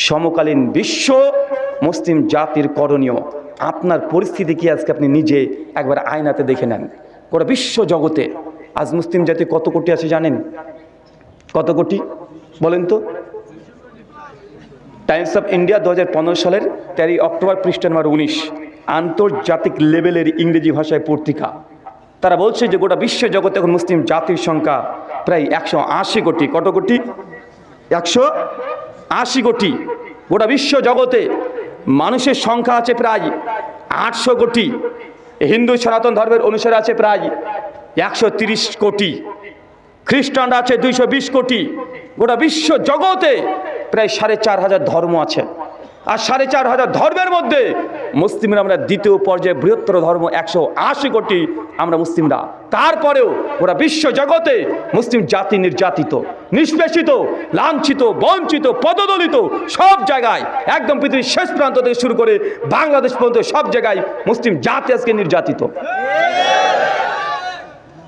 সমকালীন বিশ্ব মুসলিম জাতির করণীয়। আপনার পরিস্থিতি কি আজকে আপনি নিজে একবার আয়নাতে দেখে নেন। গোটা বিশ্ব জগতে আজ মুসলিম জাতি কত কোটি আছে জানেন? কত কোটি বলেন তো? টাইমস অফ ইন্ডিয়া 2015 সালের 13 অক্টোবর পৃষ্ঠা নম্বর 19, আন্তর্জাতিক লেভেলের ইংরেজি ভাষায় পত্রিকা। তারা বলছে যে গোটা বিশ্ব জগতে এখন মুসলিম জাতির সংখ্যা প্রায় 180 কোটি। কত কোটি? 180 কোটি। গোটা বিশ্ব জগতে মানুষের সংখ্যা আছে প্রায় 800 কোটি। হিন্দু সনাতন ধর্মের অনুসারে আছে প্রায় 130 কোটি। খ্রিস্টানরা আছে 220 কোটি। গোটা বিশ্ব জগতে প্রায় 4,500 ধর্ম আছে। আর 4,500 ধর্মের মধ্যে মুসলিমরা আমরা দ্বিতীয় পর্যায়ে বৃহত্তর ধর্ম 180 কোটি আমরা মুসলিমরা। তারপরেও গোটা বিশ্ব জগতে মুসলিম জাতি নির্যাতিত, নিষ্পেষিত, লাঞ্ছিত, বঞ্চিত, পদদলিত। সব জায়গায় একদম পৃথিবীর শেষ প্রান্ত থেকে শুরু করে বাংলাদেশ পর্যন্ত সব জায়গায় মুসলিম জাতি আজকে নির্যাতিত।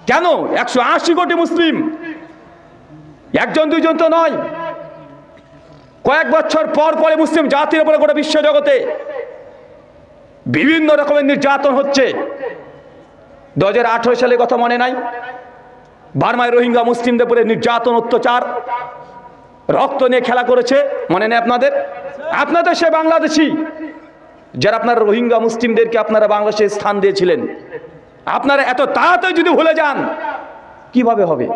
কেন? 180 কোটি মুসলিম, একজন দুইজন তো নয়। কয়েক বছর পর পরে মুসলিম জাতির উপরে গোটা বিশ্ব জগতে বিভিন্ন রকমের নির্যাতন হচ্ছে। 2018 সালের কথা মনে নাই? বার্মায় রোহিঙ্গা মুসলিমদের উপরে নির্যাতন, অত্যাচার, রক্ত নিয়ে খেলা করেছে, মনে নেই আপনাদের? আপনাদের সে বাংলাদেশি যারা আপনারা রোহিঙ্গা মুসলিমদেরকে আপনারা বাংলাদেশে স্থান দিয়েছিলেন, আপনারা এত তাড়াতাড়ি যদি ভুলে যান কিভাবে হবে?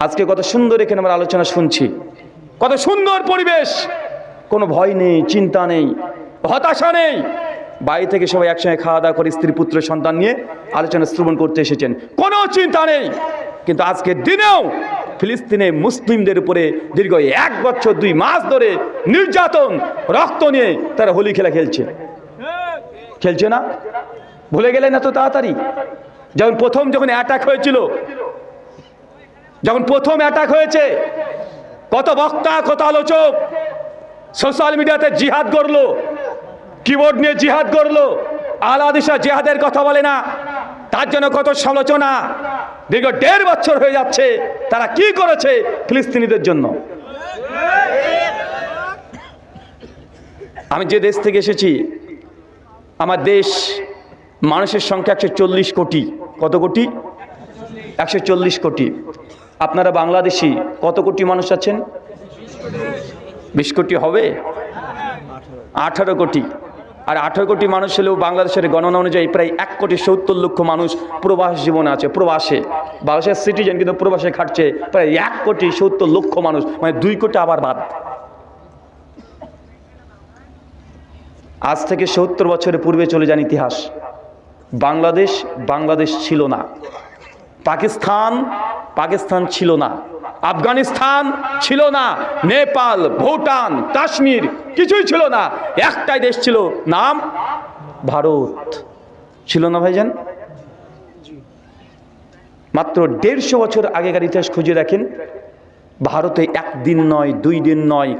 আজকে কত সুন্দর এখানে আমরা আলোচনা শুনছি, কত সুন্দর পরিবেশ, কোনো ভয় নেই, চিন্তা নেই, হতাশা নেই। বাড়ি থেকে সবাই একসঙ্গে খাওয়া দাওয়া করে স্ত্রী পুত্র সন্তান নিয়ে আলোচনা শ্রবণ করতে এসেছেন, কোনো চিন্তা নেই। কিন্তু আজকের দিনেও ফিলিস্তিনে মুসলিমদের উপরে দীর্ঘ 1 বছর 2 মাস ধরে নির্যাতন, রক্ত নিয়ে তারা হোলি খেলা খেলছে না? ভুলে গেলেন এত তাড়াতাড়ি? যখন অ্যাটাক হয়েছিল, যখন প্রথম অ্যাটাক হয়েছে, কত বক্তা, কত আলোচক সোশ্যাল মিডিয়াতে জিহাদ করলো, কিবোর্ড নিয়ে জিহাদ করলো। আল-হাদিসা জিহাদের কথা বলে না, তার জন্য কত সমালোচনা। দীর্ঘ 1.5 বছর হয়ে যাচ্ছে, তারা কি করেছে ফিলিস্তিনিদের জন্য? আমি যে দেশ থেকে এসেছি, আমার দেশ মানুষের সংখ্যা 140 কোটি। কত কোটি? 140 কোটি। আপনারা বাংলাদেশি কত কোটি মানুষ আছেন? 20 কোটি হবে? 18 কোটি। আর 18 কোটি মানুষ হলেও বাংলাদেশের গণনা অনুযায়ী প্রায় 1,70,00,000 মানুষ প্রবাস জীবনে আছে, প্রবাসে। বাংলাদেশের সিটিজেন কিন্তু প্রবাসে খাটছে প্রায় 1,70,00,000 মানুষ, মানে 2 কোটি আবার বাদ। আজ থেকে 70 বছরের পূর্বে চলে যান ইতিহাস। বাংলাদেশ ছিল না, পাকিস্তান ছিল না, আফগানিস্তান ছিল না, নেপাল, ভুটান, কাশ্মীর কিছুই ছিল না। একটাই দেশ ছিল, নাম ভারত। ছিল না ভাইজান? মাত্র 150 বছর আগেকার ইতিহাস খুঁজে দেখেন, ভারতে 1 দিন নয়, 2 দিন নয়,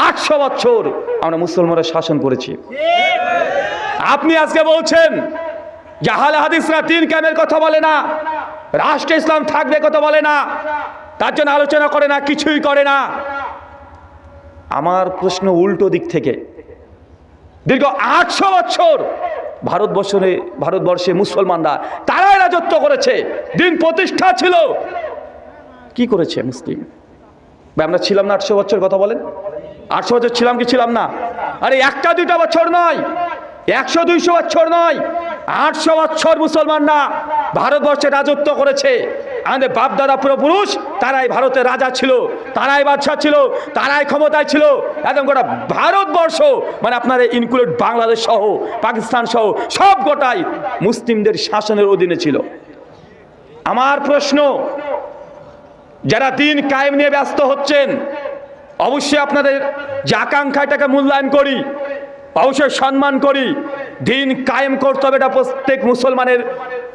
800 বছর আমরা মুসলমানরা শাসন করেছি। আপনি আজকে বলছেন যে আহলে হাদিসরা 3 কায়েমের কথা বলে না, রাষ্ট্র ইসলাম থাকবে কথা বলে না, তার জন্য আলোচনা করে না, কিছুই করে না। আমার প্রশ্ন উল্টো দিক থেকে। দীর্ঘ 800 বছর ভারতবর্ষে মুসলমানরা তারাই রাজত্ব করেছে, দিন প্রতিষ্ঠা ছিল। কি করেছে মুসলিম? আমরা ছিলাম না 800 বছর? কথা বলেন, 800 বছর ছিলাম কি ছিলাম না? আরে 1-2 বছর নয়, 100-200 বছর নয়, 800 বছর মুসলমানরা ভারতবর্ষে রাজত্ব করেছে। আমাদের বাপদাদা পূর্বপুরুষ তারাই ভারতের রাজা ছিল, তারাই বাদশাহ ছিল, তারাই ক্ষমতায় ছিল। একদম গোটা ভারতবর্ষ, মানে আপনার ইনক্লুড বাংলাদেশ সহ, পাকিস্তান সহ সব গোটাই মুসলিমদের শাসনের অধীনে ছিল। আমার প্রশ্ন, যারা দিন কায়েম নিয়ে ব্যস্ত হচ্ছেন, অবশ্যই আপনাদের যে আকাঙ্ক্ষা, এটাকে মূল্যায়ন করি, অবশ্যই সম্মান করি। দিন কায়েম করতে হবে, এটা প্রত্যেক মুসলমানের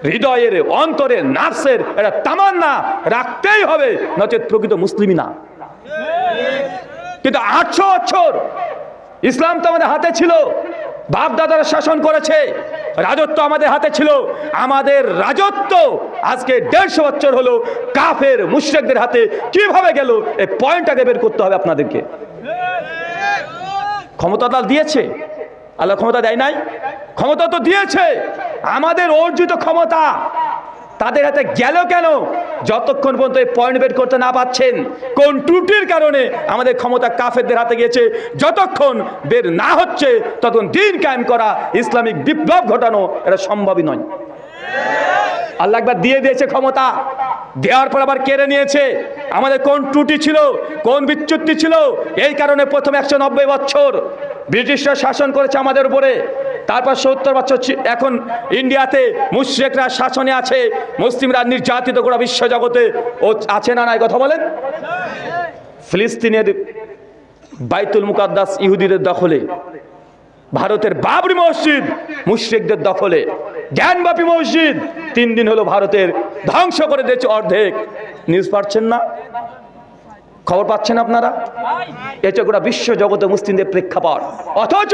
হৃদয়ের, অন্তরের, নার্সের এটা তামান্না রাখতেই হবে, নচেত প্রকৃত মুসলিমই না। কিন্তু 800 বছর ইসলাম তো আমাদের হাতে ছিল, বাপ দাদারা শাসন করেছে, রাজত্ব আমাদের হাতে ছিল। আমাদের রাজত্ব আজকে 150 বছর হলো কাফের মুশরিকদের হাতে কিভাবে গেল, এই পয়েন্টটাকে বের করতে হবে আপনাদেরকে। ক্ষমতা তো দিয়েছে আল্লাহ, ক্ষমতা দেয় নাই? ক্ষমতা তো দিয়েছে। আমাদের অর্জিত ক্ষমতা তাদের হাতে গেল কেন? যতক্ষণ পর্যন্ত এই পয়েন্ট বের করতে না পাচ্ছেন কোন ত্রুটির কারণে আমাদের ক্ষমতা কাফেরদের হাতে গিয়েছে, যতক্ষণ বের না হচ্ছে ততক্ষণ দিন কায়েম করা, ইসলামিক বিপ্লব ঘটানো এটা সম্ভবই নয়। আল্লাহ একবার দিয়ে দিয়েছে ক্ষমতা, দেওয়ার পর আবার কেড়ে নিয়েছে। আমাদের কোন ত্রুটি ছিল, কোন বিচ্যুতি ছিল, এই কারণে প্রথম 190 বছর ব্রিটিশরা শাসন করেছে আমাদের উপরে। তারপর 70 বছর এখন ইন্ডিয়াতে মুশরিকরা শাসনে আছে, মুসলিমরা নির্যাতিত গোটা বিশ্ব জগতে ও আছে না নাই কথা বলেন। ফিলিস্তিনের বাইতুল মুকাদ্দাস ইহুদিদের দখলে, ভারতের বাবরি মসজিদ মুশরিকদের দখলে, জ্ঞানবাপী মসজিদ 3 দিন হলো ভারতের ধ্বংস করে দিয়েছে অর্ধেক। নিউজ পাচ্ছেন না, খবর পাচ্ছেন আপনারা? এটা গোটা বিশ্ব জগতে মুসলিমদের প্রেক্ষাপট। অথচ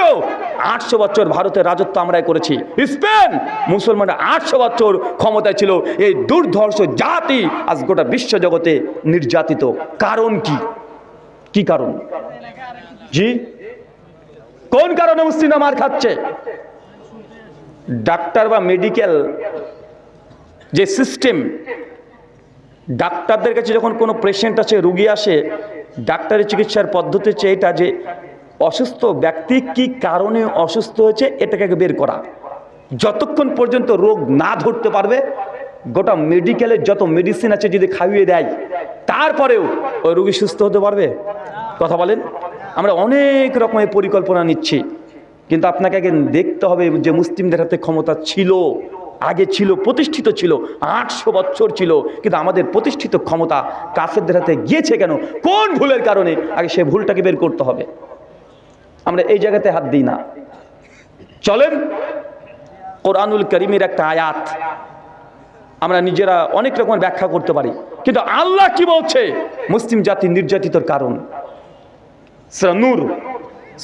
800 বছর ভারতের রাজত্ব আমরাই করেছি। স্পেন মুসলমানরা 800 বছর ক্ষমতায় ছিল। এই দুর্ধর্ষ জাতি আজ গোটা বিশ্ব জগতে নির্যাতিত। কারণ কি? কি কারণ? জি, কোন কারণে মুসলিমরা মার খাচ্ছে? ডাক্তার বা মেডিকেল যে সিস্টেম, ডাক্তারদের কাছে যখন কোনো পেশেন্ট আছে, রুগী আসে, ডাক্তারের চিকিৎসার পদ্ধতি হচ্ছে এটা যে অসুস্থ ব্যক্তি কি কারণে অসুস্থ হয়েছে এটাকে বের করা। যতক্ষণ পর্যন্ত রোগ না ধরতে পারবে, গোটা মেডিকেলের যত মেডিসিন আছে যদি খাইয়ে দেয়, তারপরেও ওই রোগী সুস্থ হতে পারবে? কথা বলেন। আমরা অনেক রকমের পরিকল্পনা নিচ্ছি, কিন্তু আপনাকে আগে দেখতে হবে যে মুসলিমদের হাতে ক্ষমতা ছিল, আগে ছিল, প্রতিষ্ঠিত ছিল, 800 বছর ছিল, কিন্তু আমাদের প্রতিষ্ঠিত ক্ষমতা কাফেরদের হাতে গিয়েছে কেন? কোন ভুলের কারণে? আগে সে ভুলটাকে বের করতে হবে। আমরা এই জায়গাতে হাত দিই না। চলেন কোরআনুল কারীমের একটা আয়াত আমরা নিজেরা অনেক রকম ব্যাখ্যা করতে পারি, কিন্তু আল্লাহ কি বলছে মুসলিম জাতি নির্যাতিতর কারণ? সূরা নূর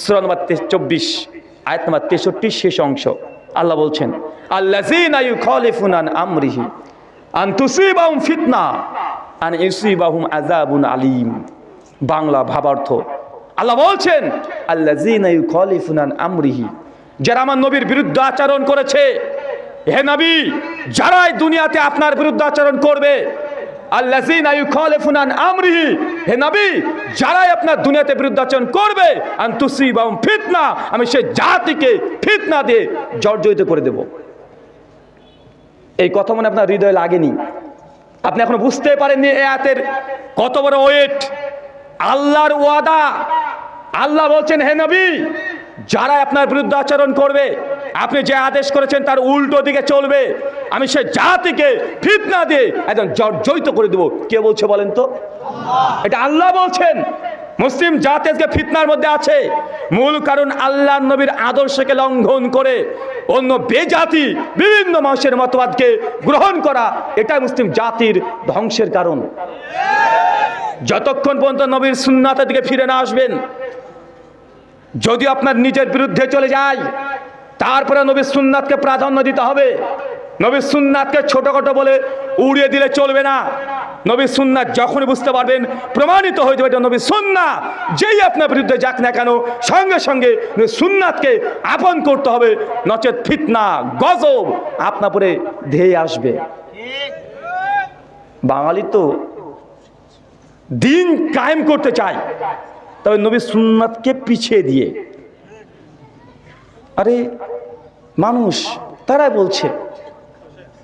সূরা নম্বর 24 আয়াত নম্বর 63 শেষ অংশ আল্লাহ বলছেন, আল্লাযীনা ইউখালিফুনা আন আমরিহি আন তুসিবাহুম ফিতনা আন ইউসিবাহুম আযাবুন আলীম। বাংলা ভাবার্থ, আল্লাহ বলছেন আল্লাযীনা ইউখালিফুনা আন আমরিহি, যারা আমার নবীর বিরুদ্ধে আচরণ করেছে। হে নবী, যারাই দুনিয়াতে আপনার বিরুদ্ধে আচরণ করবে, আল্লাযীনা ইউখালিফুনা আন আমরিহি, হে নবী, যারাই আপনার দুনিয়াতে বিরুদ্ধে আচরণ করবে, আন তুসিবাহুম ফিতনা, আমি সেই জাতিকে ফিতনা দিয়ে জর্জরিত করে দেব। এই কথা মনে আপনার হৃদয়ে লাগেনি? আপনি এখনো বুঝতে পারেননি এই আয়াতের কত বড় ওয়েট? আল্লাহর ওয়াদা। আল্লাহ বলছেন, হে নবী, যারা আপনার বিরুদ্ধে আচরণ করবে, আপনি যে আদেশ করেছেন তার উল্টো দিকে চলবে, আমি সে জাতিকে ফিতনা দিয়ে একদম জর্জরিত করে দেব। কে বলছে বলেন তো? এটা আল্লাহ বলছেন। মুসলিম জাতি আজকে ফিতনার মধ্যে আছে, মূল কারণ আল্লাহর নবীর আদর্শকে লঙ্ঘন করে অন্য বেজাতি বিভিন্ন মানুষের মতবাদকে গ্রহণ করা, এটাই মুসলিম জাতির ধ্বংসের কারণ। যতক্ষণ পর্যন্ত নবীর সুন্নাতের দিকে ফিরে না আসবেন, যদি আপনার নিজের বিরুদ্ধে চলে যায়, তারপরে নবীর সুন্নাতকে প্রাধান্য দিতে হবে। নবীর সুন্নাতকে ছোটখাটো বলে উড়িয়ে দিলে চলবে না। নবীর সুন্নাত যখনই বুঝতে পারবেন, প্রমাণিত হয়ে যাবে এটা নবীর সুন্নাহ, যেই আপনার বিরুদ্ধে যাক না কেন, সঙ্গে সঙ্গে সুন্নাতকে আপন করতে হবে, নচেত ফিতনা গজব আপনার উপরে ধেয়ে আসবে। বাঙালি তো দিন কায়েম করতে চায়, তবে নবীর সুন্নাতকে পিছিয়ে দিয়ে। আরে মানুষ তারাই বলছে,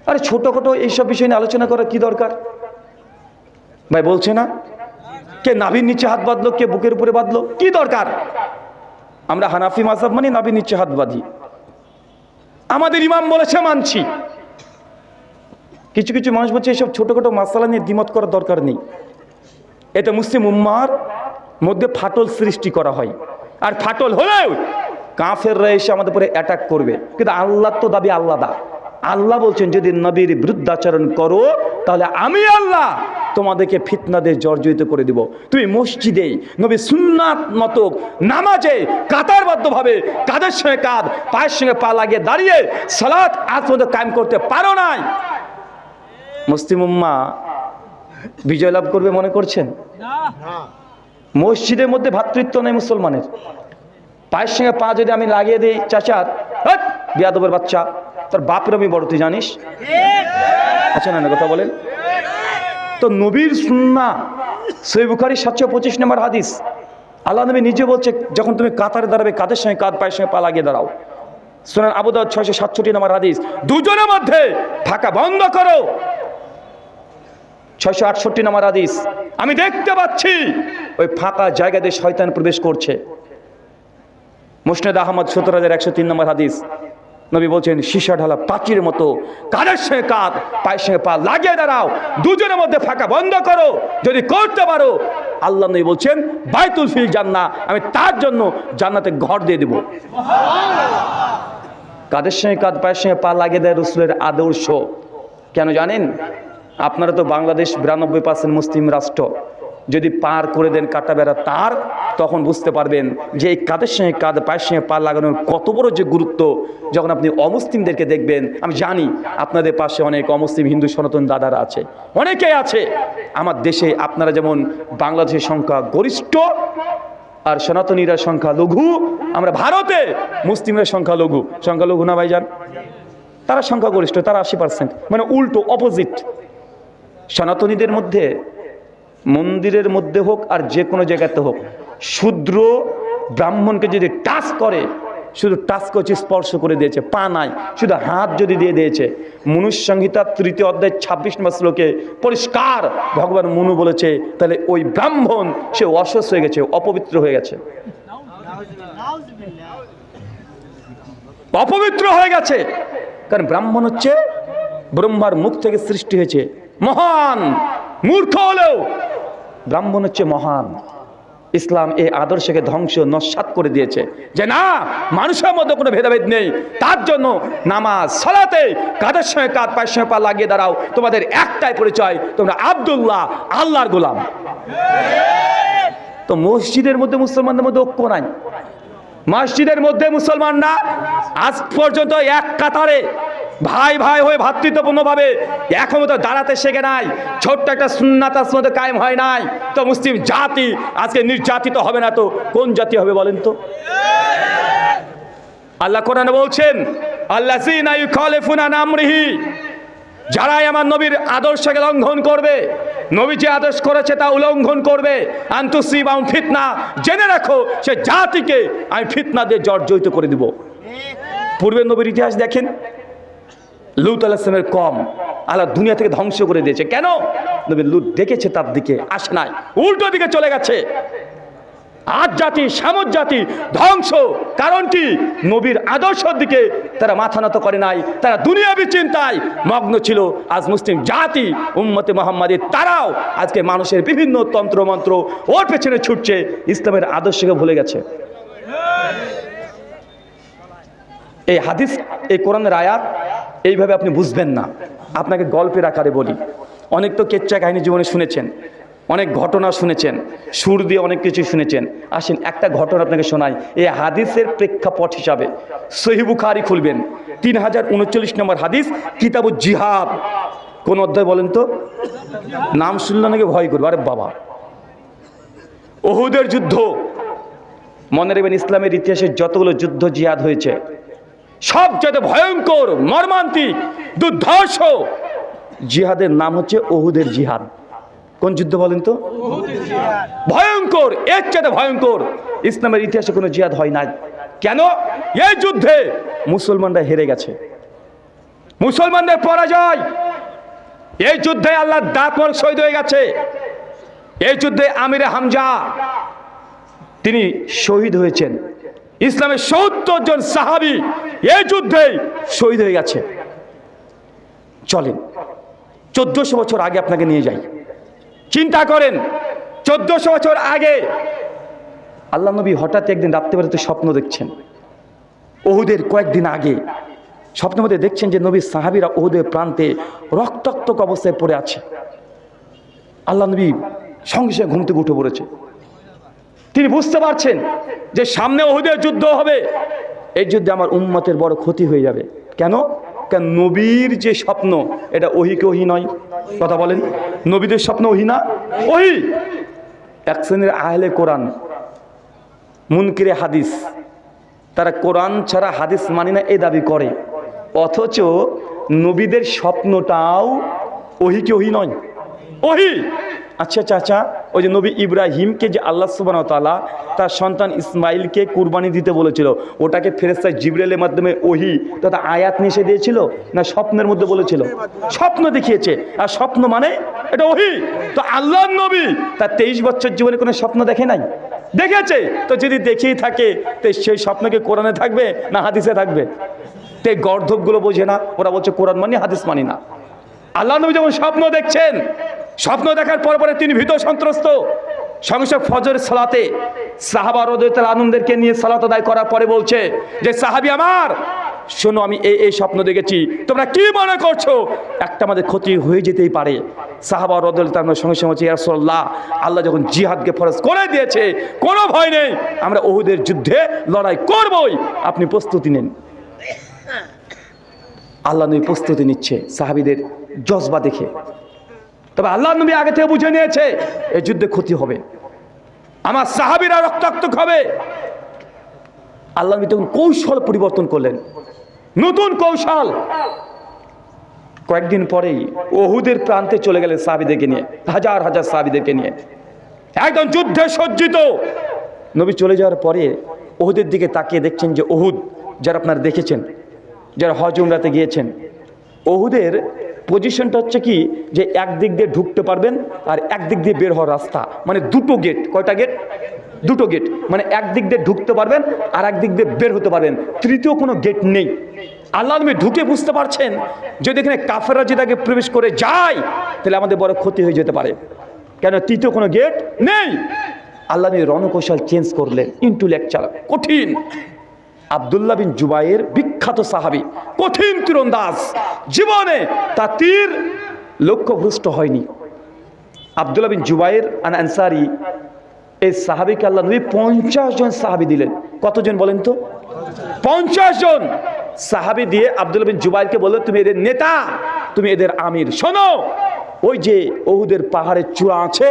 আরে ছোটখাটো এইসব বিষয় নিয়ে আলোচনা করার কি দরকার? ভাই বলছে না, কে নাভির নিচে হাত বাঁধলো, কে বুকের উপরে বাঁধলো, কি দরকার? আমরা হানাফি মাযহাব মানি, নাভির নিচে হাত বাঁধি। আমাদের ইমাম বলেছে, মানছি। কিছু কিছু মানুষ বলছে এইসব ছোটখাটো মাসালা নিয়ে দ্বিমত করার দরকার নেই, এতে মুসলিম উম্মাহর মধ্যে ফাটল সৃষ্টি করা হয়। আর ফাটল হলেও কাফেররা এসে আমাদের উপরে অ্যাটাক করবে, কিন্তু আল্লাহ তো দাবি আল্লাহ। আল্লাহ বলছেন, যদি নবীর বিরুদ্ধাচরণ করো তাহলে আমি আল্লাহ তোমাদেরকে ফিতনা দিয়ে জর্জরিত করে দিব। তুমি মসজিদে নবী সুন্নাত মতো নামাজে কাতারবদ্ধভাবে কাঁধের সঙ্গে কাঁধ পায়ের সঙ্গে পা লাগিয়ে দাঁড়িয়ে সালাত আজ পর্যন্ত কায়েম করতে পারো নাই। মুসলিম উম্মাহ বিজয় লাভ করবে মনে করছেন? মসজিদের মধ্যে ভ্রাতৃত্ব নেই মুসলমানের। পায়ের সঙ্গে পা যদি আমি লাগিয়ে দিই, চাচার বিয়াদবের বাচ্চা, তোর বাপের আমি বড়, তুই জানিস? আচ্ছা না কথা বলেন তো। নবীর সুন্নাহ সহিহ বুখারী 725 নম্বর হাদিস, আল্লাহ নবী নিজে বলছে যখন তুমি কাতারে দাঁড়াবে কাঁধের সঙ্গে কাঁধ পায়ের সঙ্গে পা লাগিয়ে দাঁড়াও। সুনান আবু দাউদ 667 নম্বর হাদিস, দুজনের মধ্যে ফাঁকা বন্ধ করো। 668 নম্বর হাদিস, আমি দেখতে পাচ্ছি ওই ফাঁকা জায়গা দিয়ে শয়তান প্রবেশ করছে। মুসনাদ আহমদ 17103 নম্বর হাদিস, নবী বলছেন সীসা ঢালা পাচির মতো কাঁধের সঙ্গে কাঁধ পায়ের সঙ্গে পা লাগিয়ে দাঁড়াও, দুজনের মধ্যে ফাঁকা বন্ধ করো। যদি করতে পারো আল্লাহ নবী বলছেন বাইতুল ফিল জান্নাহ, আমি তার জন্য জান্নাতে ঘর দিয়ে দেব। কাঁধের সঙ্গে কাঁধ পায়ের সঙ্গে পা লাগিয়ে দেয় রাসূলের আদর্শ। কেন জানেন? আপনারা তো বাংলাদেশ 92% মুসলিম রাষ্ট্র, যদি পার করে দেন কাটা বেড়া তার, তখন বুঝতে পারবেন যে এই কাঁধের সঙ্গে কাঁধ পায়ের সঙ্গে পা লাগানোর কত বড় যে গুরুত্ব। যখন আপনি অমুসলিমদেরকে দেখবেন, আমি জানি আপনাদের পাশে অনেক অমুসলিম হিন্দু সনাতন দাদারা আছে, অনেকেই আছে। আমার দেশে আপনারা যেমন বাংলাদেশের সংখ্যা গরিষ্ঠ আর সনাতনীরা সংখ্যা লঘু, আমরা ভারতে মুসলিমরা সংখ্যা লঘু না ভাইজান? তারা সংখ্যা গরিষ্ঠ, তারা 80%, মানে উল্টো অপোজিট। সনাতনীদের মধ্যে মন্দিরের মধ্যে হোক আর যে কোনো জায়গাতে হোক, শূদ্র ব্রাহ্মণকে যদি টাচ করে, শুধু টাচ করছে, স্পর্শ করে দিয়েছে, পা নাই, শুধু হাত যদি দিয়ে দিয়েছে, মনুষ্য সংহিতা 3য় অধ্যায় 26 নম্বর শ্লোকে পরিষ্কার ভগবান মনু বলেছে, তাহলে ওই ব্রাহ্মণ সে অসুস্থ হয়ে গেছে, অপবিত্র হয়ে গেছে, অপবিত্র হয়ে গেছে। কারণ ব্রাহ্মণ হচ্ছে ব্রহ্মার মুখ থেকে সৃষ্টি হয়েছে, মহান। মূর্খ হলেও ব্রাহ্মণ হচ্ছে মহান। ইসলাম এই আদর্শকে ধ্বংস নস্যাৎ করে দিয়েছে যে না, মানুষের মধ্যে কোনো ভেদাভেদ নেই। তার জন্য নামাজ সালাতে কাঁধের সঙ্গে কাঁধ পায়ের সঙ্গে পা লাগিয়ে দাঁড়াও, তোমাদের একটাই পরিচয়, তোমরা আব্দুল্লাহ, আল্লাহর গোলাম। তো মসজিদের মধ্যে মুসলমানদের মধ্যে ঐক্য নাই। মসজিদের মধ্যে মুসলমানরা আজ পর্যন্ত এক কাতারে ভাই ভাই হয়ে ভ্রাতৃত্বপূর্ণভাবে এখন তো দাঁড়াতে শেখে নাই। ছোট্ট একটা সুন্নাত আসমাতে কায়েম হয় নাই। তো মুসলিম জাতি আজকে নির্যাতিত হবে না তো কোন জাতি হবে বলেন তো? আল্লাহ কোরআনে বলছেন, আল্লাযীনা ইউখালিফুনা আন আমরিহি, যারাই আমার নবীর আদর্শকে লঙ্ঘন করবে, নবী যে আদেশ করেছে তা উল্লঙ্ঘন করবে, আনতুসিবাহুম ফিতনা, জেনে রাখো সে জাতিকে আমি ফিতনা দিয়ে জর্জরিত করে দিব। পূর্বের নবীর ইতিহাস দেখেন, লূত আলাইহিস সালামের কওম আল্লাহ দুনিয়া থেকে ধ্বংস করে দিয়েছে। কেন? নবী লূত দেখেছে, তার দিকে আসে নাই, উল্টো দিকে চলে গেছে। আজ জাতি সামুদ জাতি ধ্বংস, কারণ কি? নবীর আদর্শের দিকে তারা মাথা নত করে নাই, তারা দুনিয়াবি চিন্তায় মগ্ন ছিল। আজ মুসলিম জাতি উম্মতে মুহাম্মাদী তারাও আজকে মানুষের বিভিন্ন তন্ত্র মন্ত্র ওর পেছনে ছুটছে, ইসলামের আদর্শকে ভুলে গেছে। এই হাদিস, এই কোরআনের আয়াত এইভাবে আপনি বুঝবেন না। আপনাকে গল্পের আকারে বলি, অনেক তো কেচ্চা কাহিনী জীবনে শুনেছেন, অনেক ঘটনা শুনেছেন, সুর দিয়ে অনেক কিছু শুনেছেন। আসেন একটা ঘটনা আপনাকে শোনাই। এই হাদিসের প্রেক্ষাপট হিসাবে সহিহ বুখারী খুলবেন, 3039 নম্বর হাদিস, কিতাবুল জিহাদ। কোন অধ্যায় বলেন তো? নাম শুনলে নাকি ভয় করবে। আরে বাবা, উহুদের যুদ্ধ। মনে রাখবেন, ইসলামের ইতিহাসে যতগুলো যুদ্ধ জিহাদ হয়েছে সবচেয়ে ভয়ঙ্কর, মর্মান্তিক, দুর্ধর্ষ জিহাদের নাম হচ্ছে উহুদের জিহাদ। কোন যুদ্ধ বলেন তো? ভয়ঙ্কর, এর চেয়ে ভয়ঙ্কর ইসলামের ইতিহাসে কোনো জিহাদ হয় নাই। কেন? এই যুদ্ধে মুসলমানরা হেরে গেছে, মুসলমানদের পরাজয়। এই যুদ্ধে আল্লাহর দাঁত শহীদ হয়ে গেছে। এই যুদ্ধে আমিরে হামজা তিনি শহীদ হয়েছেন। ইসলামের ৭০ জন সাহাবী এই যুদ্ধে শহীদ হয়ে গেছে। চলেন 1400 বছর আগে আপনাকে নিয়ে যাই। চিন্তা করেন, 1400 বছর আগে আল্লাহ নবী হঠাৎ একদিন রাত্রিবেলাতে স্বপ্ন দেখছেন। উহুদের কয়েকদিন আগে স্বপ্নের মধ্যে দেখছেন যে নবীর সাহাবীরা উহুদের প্রান্তে রক্তাক্ত অবস্থায় পড়ে আছে। আল্লাহ নবী সঙ্গে সঙ্গে ঘুম থেকে উঠে পড়েছে। তিনি বুঝতে পারছেন যে সামনে উহুদের যুদ্ধ হবে, এই যুদ্ধে আমার উম্মতের বড় ক্ষতি হয়ে যাবে। কেন? কারণ নবীর যে স্বপ্ন এটা ওহিকে ওহি নয়। কথা বলেন, নবীদের স্বপ্ন ওহি না, ওহি। এক শ্রেণীর আহলে কোরআন, মুনকিরে হাদিস, তারা কোরআন ছাড়া হাদিস মানি না এই দাবি করে, অথচ নবীদের স্বপ্নটাও ওহিকে ওহি নয়, ওহি। আচ্ছা চাচা, ওই যে নবী ইব্রাহিমকে যে আল্লাহ সুবহানাহু ওয়া তাআলা তার সন্তান ইসমাইলকে কুরবানি দিতে বলেছিল, ওটাকে ফেরেশতা জিবরাইলের মাধ্যমে ওহি তথা আয়াত নিষে দিয়েছিল না স্বপ্নের মধ্যে বলেছিল? স্বপ্ন দেখিয়েছে, আর স্বপ্ন মানে এটা ওহি। তো আল্লাহর নবী তার 23 বছর জীবনে কোনো স্বপ্ন দেখে নাই? দেখেছে। তো যদি দেখেই থাকে তো সেই স্বপ্নকে কোরআনে থাকবে না হাদিসে থাকবে? তো এই গর্ধবগুলো বোঝে না, ওরা বলছে কোরআন মানি হাদিস মানি না। আল্লাহ নবী যখন স্বপ্ন দেখছেন, স্বপ্ন দেখার পরে তিনি ভীত সন্ত্রস্ত। সঙ্গে সঙ্গে ফজরের সালাতে সাহাবা রাদিয়াল্লাহু আনহুদেরকে নিয়ে সালাত আদায় করার পরে বলছে যে সাহাবী আমার শোনো, আমি এই স্বপ্ন দেখেছি, তোমরা কি মনে করছো? একটা আমাদের ক্ষতি হয়ে যেতেই পারে। সাহাবা রাদিয়াল্লাহু আনহুর সঙ্গে সঙ্গে ইয়া রাসূলুল্লাহ, আল্লাহ যখন জিহাদকে ফরজ করে দিয়েছে, কোনো ভয় নেই, আমরা উহুদের যুদ্ধে লড়াই করবই, আপনি প্রস্তুতি নিন। আল্লাহ নবী প্রস্তুতি নিচ্ছে সাহাবীদের জজবা দেখে। তবে আল্লাহ নবী আগে থেকে বুঝে নিয়েছে এই যুদ্ধে ক্ষতি হবে, আমার সাহাবীরা রক্তাক্ত হবে। আল্লাহ নবী তখন কৌশল পরিবর্তন করলেন, নতুন কৌশল। কয়েকদিন পরেই উহুদের প্রান্তে চলে গেলেন সাহাবীদেরকে নিয়ে, হাজার হাজার সাহাবীদেরকে নিয়ে, একদম যুদ্ধে সজ্জিত। নবী চলে যাওয়ার পরে উহুদের দিকে তাকিয়ে দেখছেন যে উহুদ, যারা আপনারা দেখেছেন, যারা হজ উমরাতে গিয়েছেন, উহুদের পজিশনটা হচ্ছে কি যে একদিক দিয়ে ঢুকতে পারবেন আর একদিক দিয়ে বের হওয়ার রাস্তা, মানে দুটো গেট। কয়টা গেট? দুটো গেট, মানে একদিক দিয়ে ঢুকতে পারবেন আর একদিক দিয়ে বের হতে পারবেন, তৃতীয় কোনো গেট নেই। আল্লাহ নবী ঢুকে বুঝতে পারছেন যদি এখানে কাফেররা যদি আগে প্রবেশ করে যায় তাহলে আমাদের বড় ক্ষতি হয়ে যেতে পারে, কেন তৃতীয় কোনো গেট নেই। আল্লাহ নবী রণকৌশল চেঞ্জ করলেন, ইন্টেলেকচুয়াল, কঠিন। আব্দুল্লাহ বিন জুবাইর বিখ্যাত সাহাবী, কঠিন তীরন্দাজ, জীবনে তার তীর লক্ষ্যভ্রষ্ট হয়নি। আব্দুল্লাহ বিন জুবাইর আন আনসারী, এই সাহাবীকে আল্লাহ নবী 50 জন সাহাবী দিলেন। কতজন বলেন তো? 50 জন সাহাবী দিয়ে আব্দুল্লাহ বিন জুবাইরকে বললেন তুমি এদের নেতা, তুমি এদের আমির। শোনো, ওই যে উহুদের পাহাড়ের চূড়া আছে,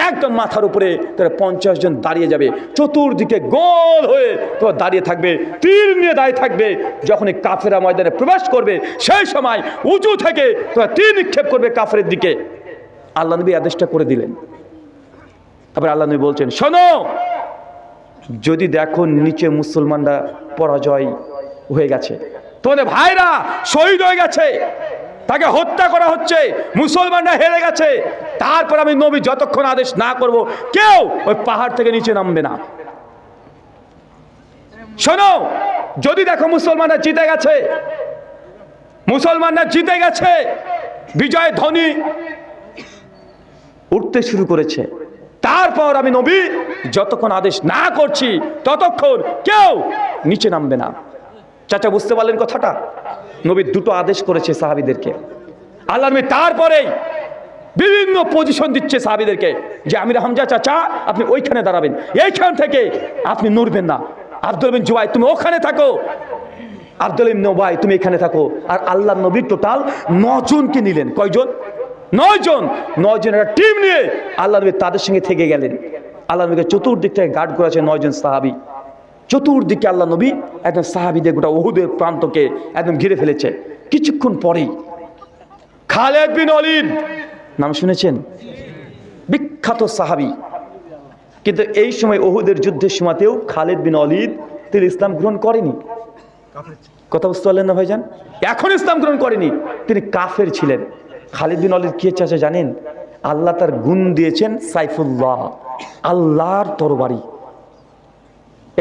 একদম মাথার উপরে তারা 50 জন দাঁড়িয়ে যাবে, চতুর্দিকে গোল হয়ে তোরা দাঁড়িয়ে থাকবে, তীর নিয়ে দাঁড়িয়ে থাকবে। যখন এই কাফেরা ময়দানে প্রবেশ করবে সেই সময় উঁচু থেকে তোরা তীর নিক্ষেপ করবে কাফেরের দিকে। আল্লাহ নবী আদেশটা করে দিলেন। তারপরে আল্লাহ নবী বলছেন শোনো, যদি দেখো নিচে মুসলমানরা পরাজয় হয়ে গেছে, তোমাদের ভাইরা শহীদ হয়ে গেছে, তাকে হত্যা করা হচ্ছে, মুসলমানরা হেরে গেছে, তারপর আমি নবী যতক্ষণ আদেশ না করব কেউ ওই পাহাড় থেকে নিচে নামবে না। শোনো, যদি দেখো মুসলমানরা জিতে গেছে, মুসলমানরা জিতে গেছে, বিজয় ধ্বনি উঠতে শুরু করেছে, তারপর আমি নবী যতক্ষণ আদেশ না করছি ততক্ষণ কেউ নিচে নামবে না। চাচা বুঝতে পারলেন কথাটা? নবী দুটো আদেশ করেছে সাহাবীদেরকে। আল্লাহ নবী তারপরেই বিভিন্ন পজিশন দিচ্ছে সাহাবীদেরকে যে আমির হামজা চাচা আপনি ওইখানে দাঁড়াবেন, এইখান থেকে আপনি নড়বেন না। আব্দুল বিন জুবাই তুমি ওখানে থাকো, আব্দুল বিন নবাই তুমি এখানে থাকো। আর আল্লাহ নবী টোটাল 9 জনকে নিলেন। কয়জন? 9 জন। 9 জনের একটা টিম নিয়ে আল্লাহ নবী তাদের সঙ্গে থেকে গেলেন। আল্লাহ নবীকে চতুর্দিক থেকে গার্ড করেছে 9 জন সাহাবী। চতুর্দিকে আল্লাহ নবী একদম সাহাবীদের গোটা উহুদের প্রান্তকে একদম ঘিরে ফেলেছে। কিছুক্ষণ পরেই খালিদ বিন ওয়ালিদ, নাম শুনেছেন? বিখ্যাত সাহাবী, কিন্তু এই সময় উহুদের যুদ্ধের সময়তেও খালিদ বিন ওয়ালিদ তিনি ইসলাম গ্রহণ করেনি। কথা বুঝতে পারলেন না ভাইজান? এখন ইসলাম গ্রহণ করেনি, তিনি কাফের ছিলেন। খালিদ বিন ওয়ালিদ কি চাচা জানেন? আল্লাহ তার গুণ দিয়েছেন সাইফুল্লাহ, আল্লাহর তরবারি।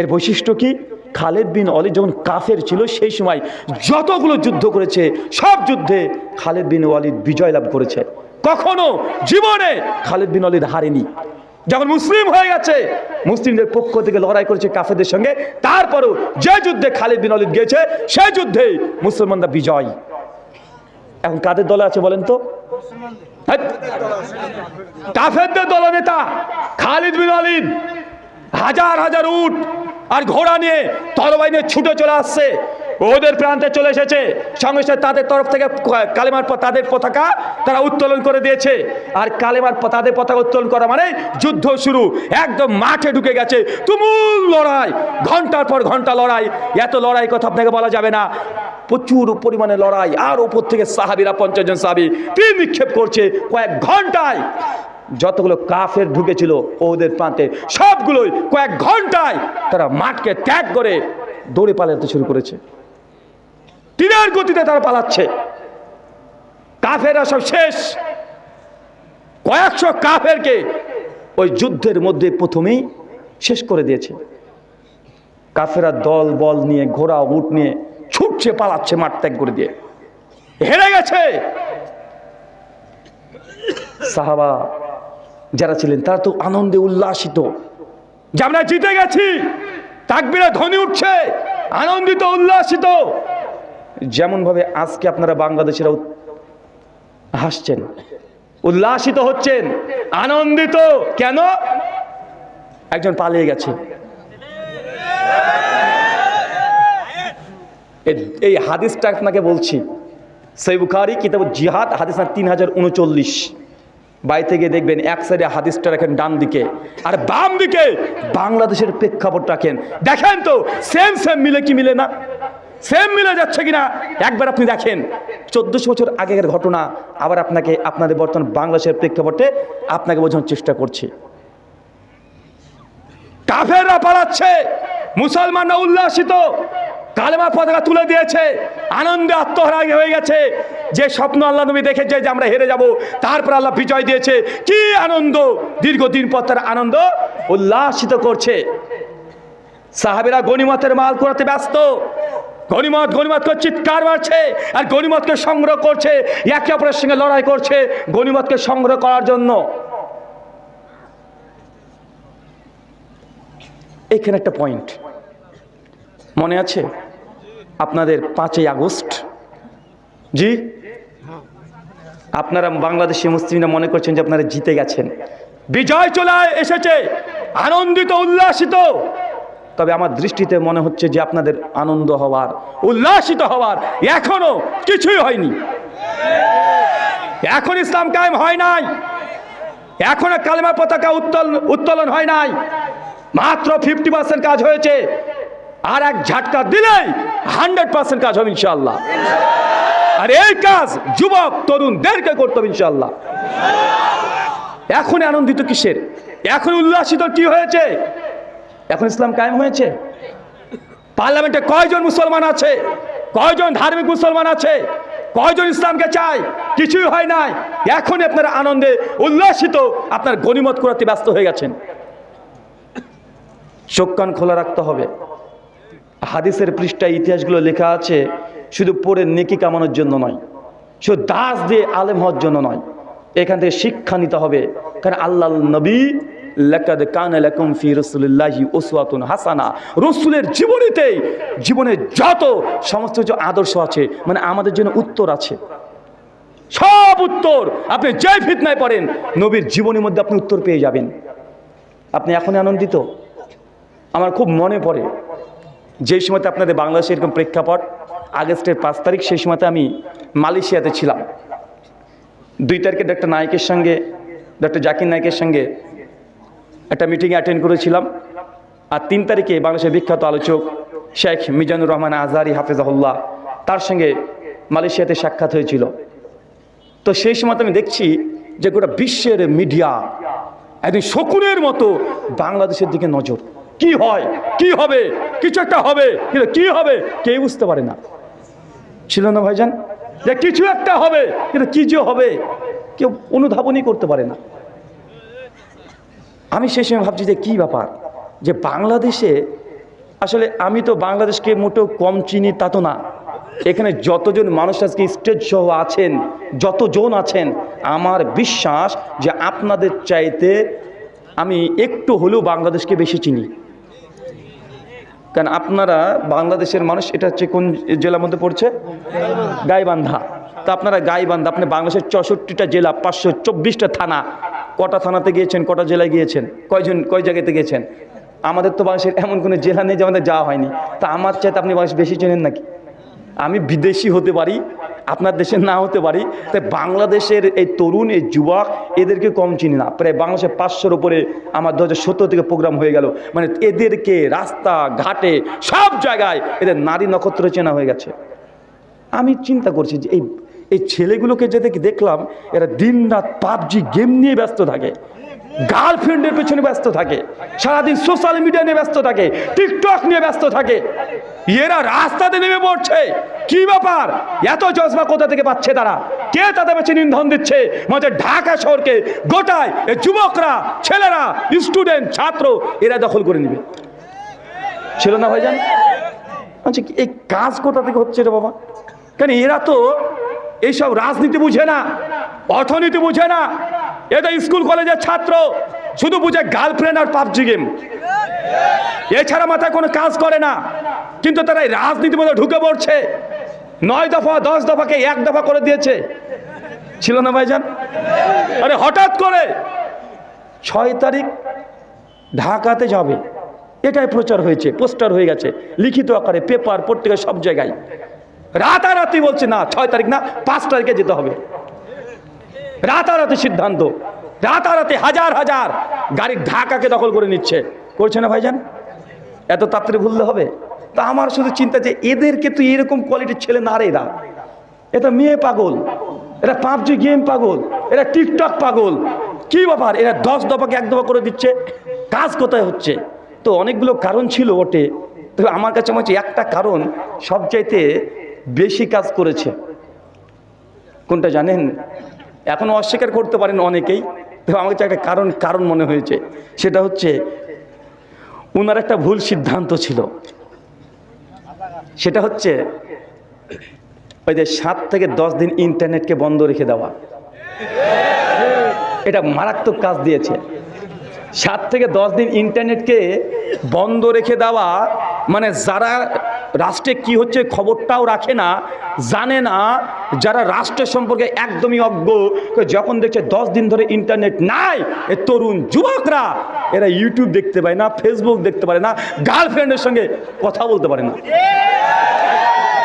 এর বৈশিষ্ট্য কি? খালিদ বিন ওয়ালিদ যখন কাফের ছিল সেই সময় যতগুলো যুদ্ধ করেছে সব যুদ্ধে খালিদ বিন ওয়ালিদ বিজয় লাভ করেছে। কখনো জীবনে খালিদ বিন ওয়ালিদ হারেনি। যখন মুসলিম হয়ে গেছে, মুসলিমদের পক্ষ থেকে লড়াই করেছে কাফেরদের সঙ্গে, তারপরও যে যুদ্ধে খালিদ বিন ওয়ালিদ গিয়েছে সেই যুদ্ধে মুসলমানরা বিজয়। এখন কাদের দলে আছে বলেন তো? কাফেরদের দলনেতা খালিদ বিন ওয়ালিদ হাজার হাজার উট আর ঘোড়া নিয়ে তরবারি নিয়ে ছুটে চলে আসছে, ওদের প্রান্তে চলে এসেছে। সঙ্গে সঙ্গে তাদের তরফ থেকে কালেমার তাদের পতাকা তারা উত্তোলন করে দিয়েছে। আর কালেমার তাদের পতাকা উত্তোলন করা মানে যুদ্ধ শুরু, একদম মাঠে ঢুকে গেছে, তুমুল লড়াই, ঘন্টার পর ঘন্টা লড়াই। এত লড়াই কথা আপনাকে বলা যাবে না, প্রচুর পরিমাণে লড়াই। আর উপর থেকে সাহাবীরা 50 জন সাহাবী তীর নিক্ষেপ করছে কয়েক ঘন্টায়। যতগুলো কাফের ঢুকেছিল ওদের প্রান্তে সবগুলোই কয়েক ঘন্টায় তারা মাঠকে ত্যাগ করে দৌড়ে পালাতে শুরু করেছে। তীরের গতিতে তারা পালাচ্ছে, কাফেররা সব শেষ। কয়েকশো কাফেরকে ওই যুদ্ধের মধ্যে প্রথমেই শেষ করে দিয়েছে। কাফেররা দল বল নিয়ে ঘোড়া উট নিয়ে ছুটছে, পালাচ্ছে মাঠ ত্যাগ করে দিয়ে, হেরে গেছে। সাহাবা যারা ছিলেন তারা তো আনন্দে উল্লাসিত যে আমরা জিতে গেছি, তাকবীরে ধ্বনি উঠছে, আনন্দিত উল্লাসিত। যেমন ভাবে আজকে আপনারা বাংলাদেশিরা হাসছেন, উল্লাসিত হচ্ছেন, আনন্দিত। কেন? একজন পালিয়ে গেছে। এই হাদিসটা আপনাকে বলছি, সহিহ বুখারী কিতাব জিহাদ হাদিস 3039। বাইরে গিয়ে দেখবেন এক সাইডে হাদিসটা রাখেন ডান দিকে, আর বাম দিকে বাংলাদেশের প্রেক্ষাপট রাখেন। দেখেন তো সেম সেম মিলে কি মিলে না, সেম মিলে যাচ্ছে কিনা একবার আপনি দেখেন। 1400 বছর আগের ঘটনা আবার আপনাদের বর্তমান বাংলাদেশের প্রেক্ষাপটে আপনাকে বোঝানোর চেষ্টা করছি। কাফেররা পালাচ্ছে, মুসলমানরা উল্লাসিত, কালেমার পতাকা তুলে দিয়েছে, আনন্দে আত্মহারা হয়ে গেছে। যে স্বপ্ন আল্লাহ নবী দেখেছে যে আমরা হেরে যাব, তারপর আল্লাহ বিজয় দিয়েছে, কি আনন্দ! দীর্ঘদিন পর তারা আনন্দ উল্লাসিত করছে। সাহাবীরা গনিমতের মাল কুড়াতে ব্যস্ত, গনিমত গনিমত করে চিৎকার মারছে, আর গনিমতকে সংগ্রহ করছে, একে অপরের সঙ্গে লড়াই করছে গনিমতকে সংগ্রহ করার জন্য। এখানে একটা পয়েন্ট মনে আছে আপনাদের 5ই আগস্ট? জি, আপনারা বাংলাদেশি মুসলিমরা মনে করছেন যে আপনারা জিতে গেছেন, বিজয় চলে এসেছে, আনন্দিত উল্লাসিত। তবে আমার দৃষ্টিতে মনে হচ্ছে যে আপনাদের আনন্দ হওয়ার, উল্লাসিত হওয়ার এখনো কিছুই হয়নি। এখন ইসলাম কায়েম হয় নাই, এখনো কালেমার পতাকা উত্তোলন হয় নাই, মাত্র 50% কাজ হয়েছে। আর এক ঝাটকা দিলেই 100% কাজ হবে ইনশাআল্লাহ। আর এই কাজ যুবক তরুণদেরকে করতে হবে ইনশাআল্লাহ। এখন আনন্দিত কিসের? এখন উল্লাসিত কি হয়েছে? এখন ইসলাম কায়েম হয়েছে। পার্লামেন্টে কয়জন মুসলমান আছে? কয়জন ধার্মিক মুসলমান আছে? কয়জন ইসলামকে চায়? কিছুই হয় নাই। এখন আপনারা আনন্দে উল্লাসিত, আপনার গনিমত করাতে ব্যস্ত হয়ে গেছেন। চোখ কান খোলা রাখতে হবে। হাদিসের পৃষ্ঠায় ইতিহাসগুলো লেখা আছে শুধু পড়ে নেকি কামানোর জন্য নয়, শুধু দাস দিয়ে আলেম হওয়ার জন্য নয়। এখান থেকে শিক্ষা নিতে হবে, কারণ আল্লাহ নবী লাকাদ কানা লাকুম ফি রাসূলিল্লাহি উসওয়াতুন হাসানা, রাসূলের জীবনে যত সমস্ত কিছু আদর্শ আছে, মানে আমাদের জন্য উত্তর আছে, সব উত্তর। আপনি যেই ফিতনায় পড়েন নবীর জীবনের মধ্যে আপনি উত্তর পেয়ে যাবেন। আপনি এখন আনন্দিত? আমার খুব মনে পড়ে যেই সময়তে আপনাদের বাংলাদেশে এরকম প্রেক্ষাপট, আগস্টের 5 তারিখ, সেই সময়তে আমি মালয়েশিয়াতে ছিলাম। 2 তারিখে ডক্টর নায়েকের সঙ্গে, ডক্টর জাকির নায়েকের সঙ্গে একটা মিটিংয়ে অ্যাটেন্ড করেছিলাম। আর 3 তারিখে বাংলাদেশের বিখ্যাত আলোচক শেখ মিজানুর রহমান আজহারি হাফেজাহুল্লাহ, তার সঙ্গে মালয়েশিয়াতে সাক্ষাৎ হয়েছিল। তো সেই সময় আমি দেখছি যে গোটা বিশ্বের মিডিয়া একদিন শকুনের মতো বাংলাদেশের দিকে নজর। কি হয়, কি হবে, কিছু একটা হবে, কিন্তু কি হবে কেউ বুঝতে পারে না। ছিল না ভাইজান যে কিছু একটা হবে, কিন্তু কি যে হবে কেউ অনুধাবনই করতে পারে না। আমি সেই সময় ভাবছি যে কি ব্যাপার, যে বাংলাদেশে আসলে আমি তো বাংলাদেশকে মোটেও কম চিনি তা তো না। এখানে যতজন মানুষ আজকে স্টেজ সহ আছেন, যতজন আছেন, আমার বিশ্বাস যে আপনাদের চাইতে আমি একটু হলেও বাংলাদেশকে বেশি চিনি। কারণ আপনারা বাংলাদেশের মানুষ, এটা হচ্ছে কোন জেলার মধ্যে পড়ছে? গাইবান্ধা। তা আপনারা গাইবান্ধা, আপনি বাংলাদেশের 64টা জেলা, 524টা থানা, কটা থানাতে গিয়েছেন, কটা জেলায় গিয়েছেন, কয় জায়গাতে গিয়েছেন? আমাদের তো বাংলাদেশের এমন কোনো জেলা নেই যে আমাদের যাওয়া হয়নি। তা আমার চাইতে আপনি বাংলাদেশ বেশি চেনেন নাকি? আমি বিদেশি হতে পারি, আপনার দেশের না হতে পারি, তাই বাংলাদেশের এই তরুণ, এই যুবক, এদেরকে কম চিনি না। প্রায় বাংলাদেশের 500-র উপরে আমার 2017 থেকে প্রোগ্রাম হয়ে গেল। মানে এদেরকে রাস্তা ঘাটে সব জায়গায় এদের নারী নক্ষত্র চেনা হয়ে গেছে। আমি চিন্তা করছি যে এই ছেলেগুলোকে যে দেখলাম, এরা দিন রাত পাবজি গেম নিয়ে ব্যস্ত থাকে, গার্লফ্রেন্ডের পেছনে ব্যস্ত থাকে, সারাদিন সোশ্যাল মিডিয়া নিয়ে ব্যস্ত থাকে, টিকটক নিয়ে ব্যস্ত থাকে। এরা রাস্তাতে নেমে পড়ছে, কি ব্যাপার? এত জজবা কোথা থেকে পাচ্ছে তারা? কে তাদের পেছনে ইন্ধন দিচ্ছে? মানে ঢাকা শহরকে গোটায় এই যুবকরা, ছেলেরা, স্টুডেন্ট, ছাত্র, এরা দখল করে নেবে। ছিল না ভাইজান? আচ্ছা, এই কাজ কোথা থেকে হচ্ছে রে বাবা? কেন এরা তো এইসব রাজনীতি বুঝে না, অর্থনীতি বুঝে না। এদের স্কুল কলেজের ছাত্র, শুধু বুঝে গার্লফ্রেন্ড আর পাবজি গেম, এছাড়া মাথায় কোনো কাজ করে না। কিন্তু তারা এই রাজনীতির মধ্যে ঢুকে পড়ছে। 9 দফা 10 দফাকে 1 দফা করে দিয়েছে। ছিল না ভাইজান? আরে হঠাৎ করে 6 তারিখ ঢাকাতে যাবে, এটাই প্রচার হয়েছে, পোস্টার হয়ে গেছে, লিখিত আকারে, পেপার, পত্রিকা, সব জায়গায়। রাতারাতি বলছে না 6 তারিখ না, 5 তারিখে যেতে হবে। রাতারাতি সিদ্ধান্ত, রাতারাতি হাজার হাজার গাড়ি ঢাকাকে দখল করে নিচ্ছে। করছে না ভাইজান? এত তাড়াতাড়ি ভুললে হবে? তা আমার শুধু চিন্তা যে এদেরকে তো এরকম কোয়ালিটির ছেলে না রে, এটা মেয়ে পাগল, এরা পাবজি গেম পাগল, এরা টিকটক পাগল। কি ব্যাপার? এরা 10 দফাকে 1 দফা করে দিচ্ছে। কাজ কোথায় হচ্ছে? তো অনেকগুলো কারণ ছিল ওটে, তবে আমার কাছে মনে হচ্ছে একটা কারণ সবচাইতে বেশি কাজ করেছে। কোনটা জানেন? এখনো অস্বীকার করতে পারেন অনেকেই, তো আমার কাছে একটা কারণ মনে হয়েছে। সেটা হচ্ছে ওনার একটা ভুল সিদ্ধান্ত ছিল। সেটা হচ্ছে ওই যে 7 থেকে 10 দিন ইন্টারনেটকে বন্ধ রেখে দেওয়া। এটা মারাত্মক কাজ দিয়েছে। 7 থেকে 10 দিন ইন্টারনেটকে বন্ধ রেখে দেওয়া, মানে যারা রাষ্ট্রে কি হচ্ছে খবরটাও রাখে না, জানে না, যারা রাষ্ট্রের সম্পর্কে একদমই অজ্ঞ, যখন দেখছে 10 দিন ধরে ইন্টারনেট নাই, এই তরুণ যুবকরা এরা ইউটিউব দেখতে পায় না, ফেসবুক দেখতে পারে না, গার্লফ্রেন্ডের সঙ্গে কথা বলতে পারে না।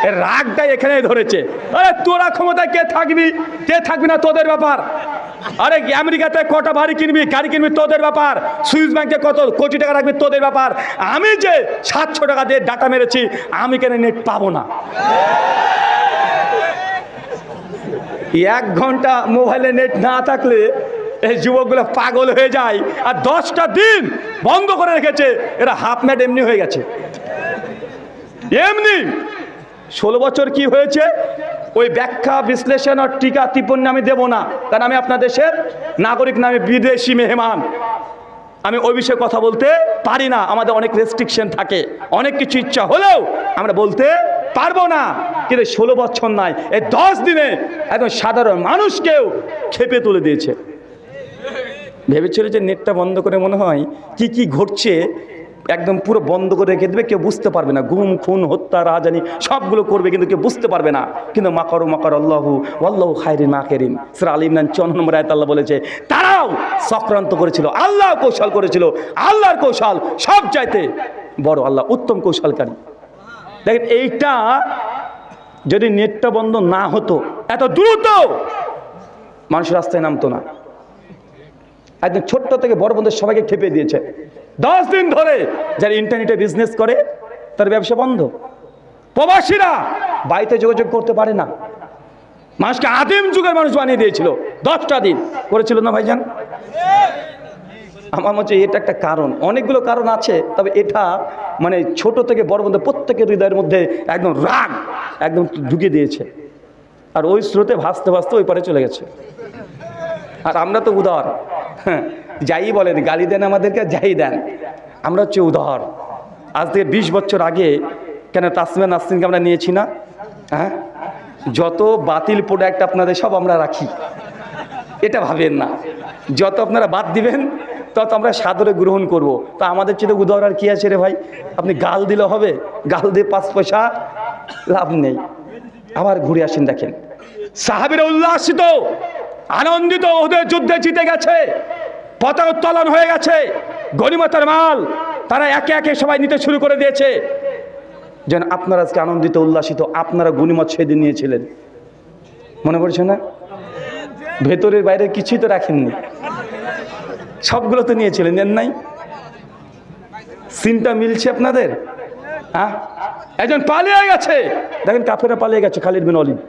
এর রাগটাই এখানে ধরেছে। আরে তোরা ক্ষমতায় কে থাকবি না তোদের ব্যাপার। আরে আমেরিকাতে কটা গাড়ি কিনবি তোদের ব্যাপার। সুইস ব্যাংকে কত কোটি টাকা রাখবি তোদের ব্যাপার। আমি যে 700 টাকা দিয়ে ডাটা মেরেছি, আমি কেন নেট পাবো না? 1 ঘন্টা মোবাইলে নেট না থাকলে এই যুবকগুলো পাগল হয়ে যায়। আর 10টা দিন বন্ধ করে রেখেছে, এরা হাফ ম্যাট এমনি হয়ে গেছে। এমনি 16 বছর কি হয়েছে ওই ব্যাখ্যা বিশ্লেষণ আর টিকা টিপ্পণী আমি দেবো না, কারণ আমি আপনার দেশের নাগরিক না, আমি বিদেশি মেহমান, আমি ওই বিষয়ে কথা বলতে পারি না। আমাদের অনেক রেস্ট্রিকশন থাকে, অনেক কিছু ইচ্ছা হলেও আমরা বলতে পারবো না। কিন্তু 16 বছর নয়, এই 10 দিনে একদম সাধারণ মানুষকেও খেপে তুলে দিয়েছে। ভেবেছিল যে নেটটা বন্ধ করে মনে হয় কি ঘটছে একদম পুরো বন্ধ করে রেখে দেবে, কেউ বুঝতে পারবে না। গুম খুন হত্যা রাজানি সবগুলো করবে, কিন্তু কেউ বুঝতে পারবে না। কিন্তু মাকার আল্লাহু ওয়াল্লাহু খায়রুল মাকিরিন, সূরা আল ইমরান 54 নম্বর আয়াত আল্লাহ বলেছে তারাও চক্রান্ত করেছিল, আল্লাহ কৌশল করেছিল। আল্লাহর কৌশল সব চাইতে বড়, আল্লাহ উত্তম কৌশলকারী। দেখেন, এইটা যদি নেটটা বন্ধ না হতো, এত দ্রুত মানুষ রাস্তায় নামতো না। একদম ছোট্ট থেকে বড় বন্ধু সবাইকে খেপে দিয়েছে। 10 দিন ধরে যারা ইন্টারনেটে বিজনেস করে তার ব্যবসা বন্ধ। প্রবাসীরা বাড়িতে যোগাযোগ করতে পারে না। মানুষকে আদিম যুগের মানুষ বানিয়ে দিয়েছিল। 10টা দিন করেছিল না ভাইজান? আমার মনে হচ্ছে এটা একটা কারণ, অনেকগুলো কারণ আছে, তবে এটা মানে ছোট থেকে বড় বন্ধু প্রত্যেকের হৃদয়ের মধ্যে একদম রাগ একদম ঢুকিয়ে দিয়েছে। আর ওই স্রোতে ভাসতে ভাসতে ওই পারে চলে গেছে। আর আমরা তো উদার, যাই বলেন, গালি দেন আমাদেরকে, যাই দেন, আমরা হচ্ছে উদার। আজ থেকে 20 বছর আগে কেন তাসমিয়া নাসরিনকে আমরা নিয়েছি না? হ্যাঁ, যত বাতিল প্রোডাক্ট আপনাদের সব আমরা রাখি, এটা ভাবেন না। যত আপনারা বাদ দিবেন তত আমরা সাদরে গ্রহণ করব। তা আমাদের চেয়ে উদার আর কি আছে রে ভাই? আপনি গাল দিলে হবে? গাল দিয়ে 5 পয়সা লাভ নেই। আবার ঘুরে আসেন, দেখেন সাহাবীরা উল্লাসিত, আনন্দিত, ওদের যুদ্ধে জিতে গেছে, পতাকা উত্তোলন হয়ে গেছে, গনিমতের মাল তারা একে একে সবাই নিতে শুরু করে দিয়েছে। যেন আপনারা আজকে আনন্দিত, উল্লাসিত, আপনারা গনিমত সেদিন নিয়েছিলেন, মনে পড়ছে না? ভেতরের বাইরে কিছুই তো রাখেননি, সবগুলো তো নিয়েছিলেন, নেন নাই? সিনটা মিলছে আপনাদের? হ্যাঁ, একজন পালিয়ে গেছে, দেখেন কাফেররা পালিয়ে গেছে, খালিদ বিন ওয়ালিদ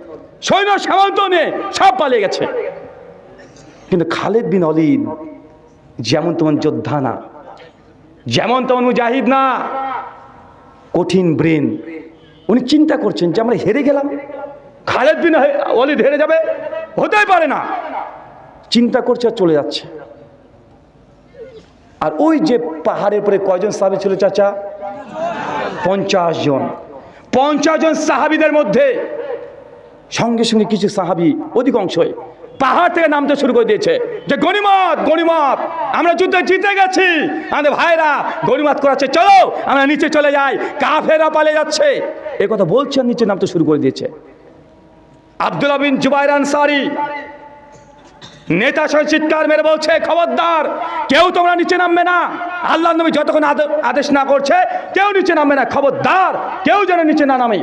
সৈন্য সামন্ত নিয়ে সব পালিয়ে গেছে। কিন্তু খালিদ বিন ওয়ালিদ যেমন তেমন যোদ্ধা না, যেমন তেমন মুজাহিদ না, কঠিন ব্রেন। উনি চিন্তা করছেন যে আমরা হেরে গেলাম, খালিদ বিন ওয়ালিদ হেরে যাবে, হতেই পারে না। চিন্তা করছে আর চলে যাচ্ছে। আর ওই যে পাহাড়ের উপরে কয়জন সাহাবী ছিল চাচা? 50 জন। 50 জন সাহাবীদের মধ্যে সঙ্গে সঙ্গে কিছু সাহাবী, অধিকাংশই পাহাড় থেকে নামতে শুরু করে দিয়েছে যে গনিমত, গনিমত, আমরা যুদ্ধে জিতে গেছি, আমাদের ভাইরা গনিমত করাচ্ছে, চলো আমরা নিচে চলে যাই, কাফেররা পালিয়ে যাচ্ছে, এ কথা বলছে, নিচে নামতে শুরু করে দিয়েছে। আব্দুল্লাহ বিন জুবাইর আনসারী নেতা সহ চিৎকার মেরে বলছে, খবরদার, কেউ তোমরা নিচে নামবে না, আল্লাহর নবী যতক্ষণ আদেশ না করছে কেউ নিচে নামবে না, খবরদার কেউ যেন নিচে না নামে।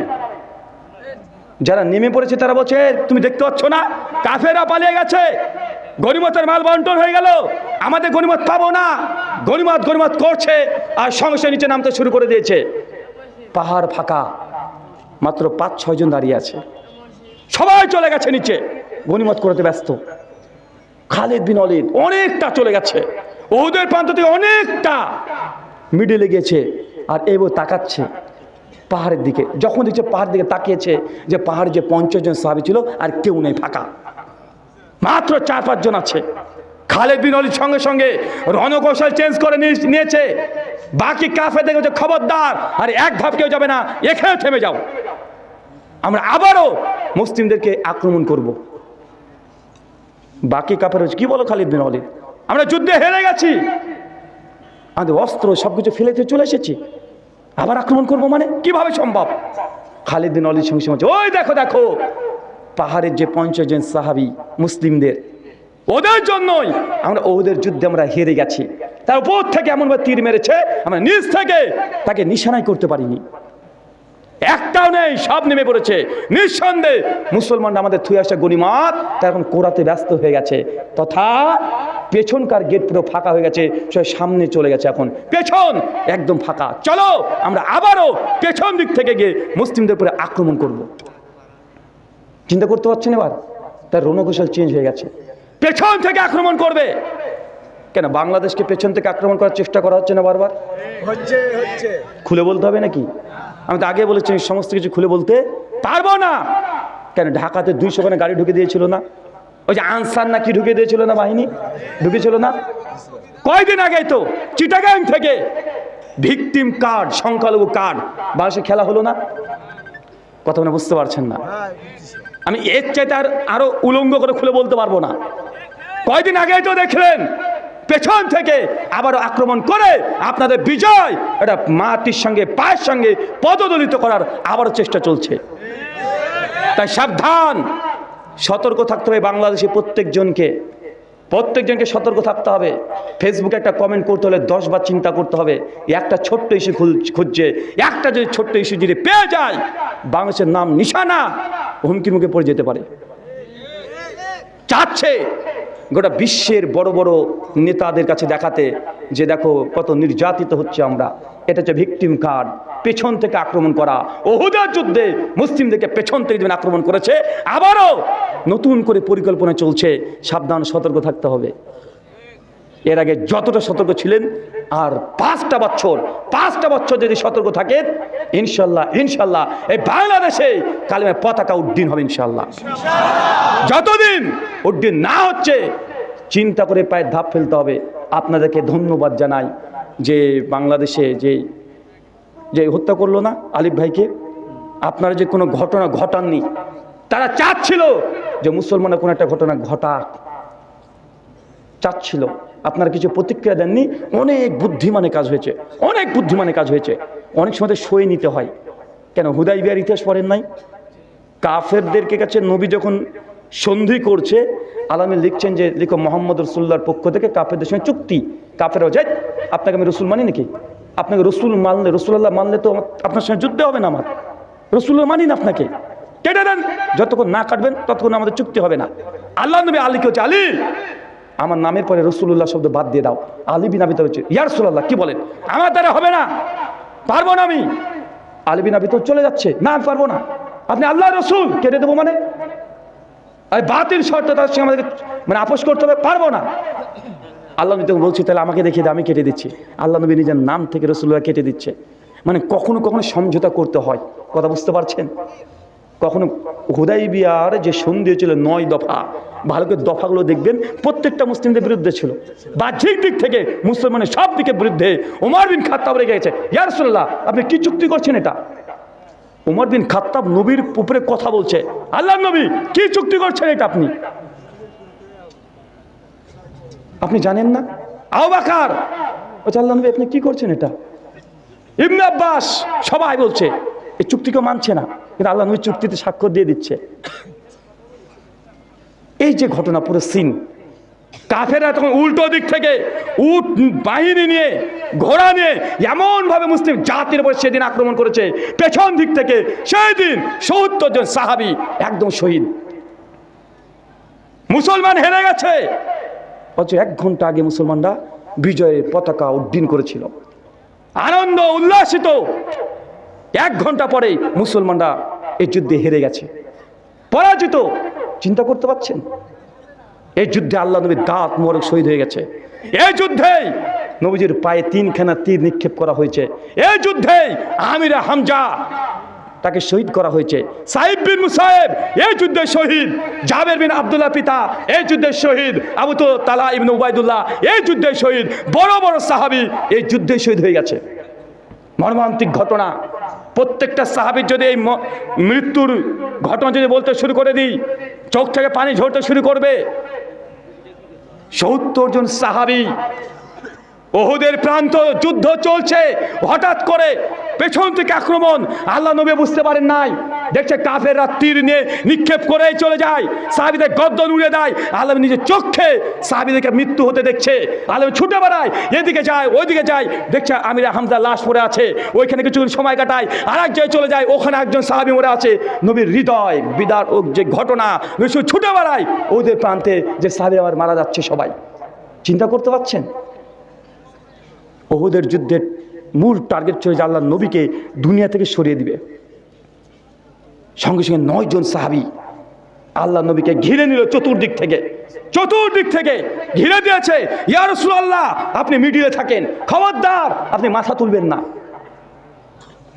যারা নেমে পড়েছে তারা বলছে, তুমি দেখতে পাচ্ছ না কাফেররা পালিয়ে গেছে, গনিমতের মাল বন্টন হয়ে গেল, আমাদের গনিমত পাবো না, গনিমত গনিমত করছে, আর সঙ্গে সঙ্গে নিচে নামতে শুরু করে দিয়েছে। পাহাড় ফাঁকা, মাত্র 5-6 জন দাঁড়িয়ে আছে, সবাই চলে গেছে নিচে, গনিমত করতে ব্যস্ত। খালিদ বিন ওয়ালিদ অনেকটা চলে গেছে, ওদের প্রান্ত থেকে অনেকটা মিডলে গেছে, আর এবার তাকাচ্ছে পাহাড়ের দিকে। যখন দেখছে পাহাড় দিকে তাকিয়েছে যে পাহাড়ে যে 50 জন সাহাবী ছিল আর কেউ নেই, ফাঁকা, মাত্র 4-5 জন আছে। খালিদ বিন ওয়ালিদ সঙ্গে সঙ্গে রণকৌশল চেঞ্জ করে নিয়েছে। বাকি কাফের দেখে খবরদার, আর এক ধাপ কেউ যাবে না, এখানে থেমে যাও, আমরা আবারও মুসলিমদেরকে আক্রমণ করব। বাকি কাফের কি বলো খালিদ বিন ওয়ালিদ, আমরা যুদ্ধে হেরে গেছি, আমাদের অস্ত্র সবকিছু ফেলে চলে এসেছি, আবার আক্রমণ করবো মানে কিভাবে সম্ভব? খালিদ বিন ওয়ালিদ সঙ্গে সঙ্গে ওই দেখো দেখো, পাহাড়ের যে 50 জন সাহাবী মুসলিমদের, ওদের জন্যই আমরা ওদের যুদ্ধে আমরা হেরে গেছি। তার উপর থেকে এমনভাবে তীর মেরেছে, আমরা নিচ থেকে তাকে নিশানাই করতে পারিনি, একটাও নেই, সব নেমে পড়েছে। নিঃসন্দেহে মুসলমান আমাদের থুয়ে আসা গনিমত তা এখন কোরাতে ব্যস্ত হয়ে গেছে, তথা পেছনকার গেট পুরো ফাঁকা হয়ে গেছে, সে সামনে চলে গেছে, এখন পেছন একদম ফাঁকা, চলো আমরা আবারও পেছন দিক থেকে গিয়ে মুসলিমদের উপরে আক্রমণ করব। চিন্তা করতে পারছেন এবার তার রণকৌশল চেঞ্জ হয়ে গেছে, পেছন থেকে আক্রমণ করবে। কেন বাংলাদেশকে পেছন থেকে আক্রমণ করার চেষ্টা করা হচ্ছে না বারবার? হচ্ছে। খুলে বলতে হবে নাকি? আমি তো আগে বলেছি সমস্ত কিছু খুলে বলতে পারবো না। কেন ঢাকাতে 200 খানা গাড়ি ঢুকে দিয়েছিল না, ওই যে আনসার না কি ঢুকে দিয়েছিল না, বাহিনী ঢুকেছিল না কয়দিন আগে, তো চিটাগাং থেকে ভিকটিম কার্ড, সংখ্যালঘু কার্ড বাংলাদেশে খেলা হলো না? কথা মানে বুঝতে পারছেন না, আমি এর চাইতে আরো উলঙ্গ করে খুলে বলতে পারবো না। কয়দিন আগে তো দেখলেন পেছন থেকে আবারও আক্রমণ করে আপনাদের বিজয় এটা মাটির সঙ্গে পায়ের সঙ্গে পদদলিত করার আবারও চেষ্টা চলছে। তাই সাবধান, সতর্ক থাকতে হবে বাংলাদেশে প্রত্যেকজনকে সতর্ক থাকতে হবে। ফেসবুকে একটা কমেন্ট করতে হলে 10 বার চিন্তা করতে হবে। একটা ছোট্ট ইস্যু খুঁজছে, একটা যদি ছোট্ট ইস্যু যদি পেয়ে যায়, বাংলাদেশের নাম নিশানা হুমকির মুখে পড়ে যেতে পারে। চাচ্ছে গোটা বিশ্বের বড় বড় নেতাদের কাছে দেখাতে যে দেখো কত নির্যাতিত হচ্ছে আমরা। এটা হচ্ছে ভিকটিম কার্ড, পেছন থেকে আক্রমণ করা। উহুদের যুদ্ধে মুসলিমদেরকে পেছন থেকে যেমন আক্রমণ করেছে, আবারও নতুন করে পরিকল্পনা চলছে। সাবধান, সতর্ক থাকতে হবে। এর আগে যতটা সতর্ক ছিলেন, আর 5টা বছর যদি সতর্ক থাকেন, ইনশাল্লাহ এই বাংলাদেশে কালেমার পতাকা উড্ডীন হবে ইনশাল্লাহ। যতদিন উড্ডীন না হচ্ছে চিন্তা করে পায়ে ধাপ ফেলতে হবে। আপনাদেরকে ধন্যবাদ জানাই যে বাংলাদেশে যে হত্যা করলো না আলিফ ভাইকে, আপনারা যে কোনো ঘটনা ঘটাননি। তারা চাচ্ছিল যে মুসলমানের কোনো একটা ঘটনা ঘটাক, চাচ্ছিল, আপনারা কিছু প্রতিক্রিয়া দেননি। অনেক বুদ্ধিমানের কাজ হয়েছে, অনেক সময় সয়ে নিতে হয়। কেন হুদাইবিয়ার ইতিহাস পড়েন নাই? কাফেরদেরকে কাছে নবী যখন সন্ধি করছে। আলামী লিখছেন যে লিখো মোহাম্মদ রসুল্লাহর পক্ষ থেকে কাফেরদের সঙ্গে চুক্তি। কাফেরও যাই, আপনাকে আমি রসুল মানি নাকি? আপনাকে রসুল মানলে, রসুল্লাহ মানলে তো আপনার সঙ্গে যুদ্ধ হবে না। আমার রসুল্লাহ মানি না, আপনাকে কেটে দেন। যতক্ষণ না কাটবেন ততক্ষণ আমাদের চুক্তি হবে না। আল্লাহ নবী আলীকে হচ্ছে, আলী আমার নামের পরে রসুল্লাহ শব্দ বাদ দিয়ে দাও। আলী বিন আবি তালেব হচ্ছে, ইয়া রাসূলুল্লাহ কি বলেন, আমার দ্বারা হবে না, পারবো না আমি। আলী বিন আবি তালেব চলে যাচ্ছে, না আমি পারবো না। আপনি আল্লাহ রসুল, কেটে দেবো মানে বাতিল শর্ত তার সঙ্গে আমাদেরকে মানে আপোষ করতে হবে, পারবো না। আল্লাহ নবী তখন বলছি, তাহলে আমাকে দেখিয়ে দে, আমি কেটে দিচ্ছি। আল্লাহ নবী নিজের নাম থেকে রসুল্লাহ কেটে দিচ্ছে। মানে কখনো কখনো সমঝোতা করতে হয়, কথা বুঝতে পারছেন? কখনো হুদাইবিয়ার যে সন্ধি হয়েছিল 9 দফা, ভালো করে দফাগুলো দেখবেন, প্রত্যেকটা মুসলিমদের বিরুদ্ধে ছিল। বাহ্যিক দিক থেকে মুসলমানের সব দিকে বিরুদ্ধে। ওমর বিন খাত্তাব রেগে গেছে, ইয়া রাসূলুল্লাহ আপনি কি চুক্তি করছেন এটা? ওমর বিন খাত্তাব নবীর উপরে কথা বলছে, আল্লাহ নবী কি চুক্তি করছেন এটা আপনি জানেন না? আবু বকর বলছে, আল্লাহ নবী আপনি কি করছেন এটা? ইবনে আব্বাস সবাই বলছে এই চুক্তিকে মানছে না, কিন্তু আল্লাহ নবী চুক্তিতে স্বাক্ষর দিয়ে দিচ্ছে। এই যে ঘটনা, পুরো সিন, কাফেররা তখন উল্টো দিক থেকে উট বাহিনী নিয়ে, ঘোড়া নিয়ে এমন ভাবে মুসলিম জাতির উপর সেদিন আক্রমণ করেছে, পেছন দিক থেকে সেই দিন ৭০ জন সাহাবী একদম শহীদ। মুসলমান হেরে গেছে, অথচ 1 ঘন্টা আগে মুসলমানরা বিজয়ের পতাকা উড্ডীন করেছিল, আনন্দ উল্লাসিত। 1 ঘন্টা পরেই মুসলমানরা এই যুদ্ধে হেরে গেছে, পরাজিত। চিন্তা করতে পারছেন? এই যুদ্ধে আল্লাহ নবীর দাঁত মোবারক শহীদ হয়ে গেছে। এই যুদ্ধেই নবীজির পায়ে 3খানা তীর নিক্ষেপ করা হয়েছে। এই যুদ্ধেই আমির হামজা তাকে শহীদ করা হয়েছে। সাইদ বিন মুসাইব এই যুদ্ধে শহীদ। জাবের বিন আব্দুল্লাহ পিতা এই যুদ্ধে শহীদ। আবু তালহা ইবনে উবাইদুল্লাহ এই যুদ্ধে শহীদ। বড় বড় সাহাবী এই যুদ্ধে শহীদ হয়ে গেছে। মর্মান্তিক ঘটনা। প্রত্যেকটা সাহাবীর যদি এই মৃত্যুর ঘটনা যদি বলতে শুরু করে দিই, চোখ থেকে পানি ঝরতে শুরু করবে। ৭০ জন সাহাবী, উহুদের প্রান্ত, যুদ্ধ চলছে, হঠাৎ করে পেছন থেকে আক্রমণ। আল্লাহ নবী বুঝতে পারেন নাই, দেখছে কাফেররা তীর নিয়ে নিক্ষেপ করেই চলে যায়, সাহাবীদের গর্দন উড়ে দেয়। আল্লাহ নিজের চোখে সাহাবীদেরকে মৃত্যু হতে দেখছে। আল্লাহ ছুটে বেড়ায়, এদিকে যায় ওইদিকে যায়, দেখছে আমির হামজা লাশ পড়ে আছে, ওইখানে কিছু সময় কাটায়, আর এক জায়গায় চলে যায়, ওখানে একজন সাহাবী মরে আছে। নবীর হৃদয় বিদার যে ঘটনা, ছুটে বেড়ায় ওদের প্রান্তে যে সাহাবী আমার মারা যাচ্ছে সবাই। চিন্তা করতে পারছেন? উহুদের যুদ্ধের মূল টার্গেট ছিল যে আল্লাহ নবীকে দুনিয়া থেকে সরিয়ে দিবে। সঙ্গে সঙ্গে 9 জন সাহাবী আল্লাহ নবীকে ঘিরে নিল চতুর্দিক থেকে ঘিরে দিয়েছে। ইয়া রাসূলুল্লাহ আপনি মিডিলে থাকেন, খবরদার আপনি মাথা তুলবেন না।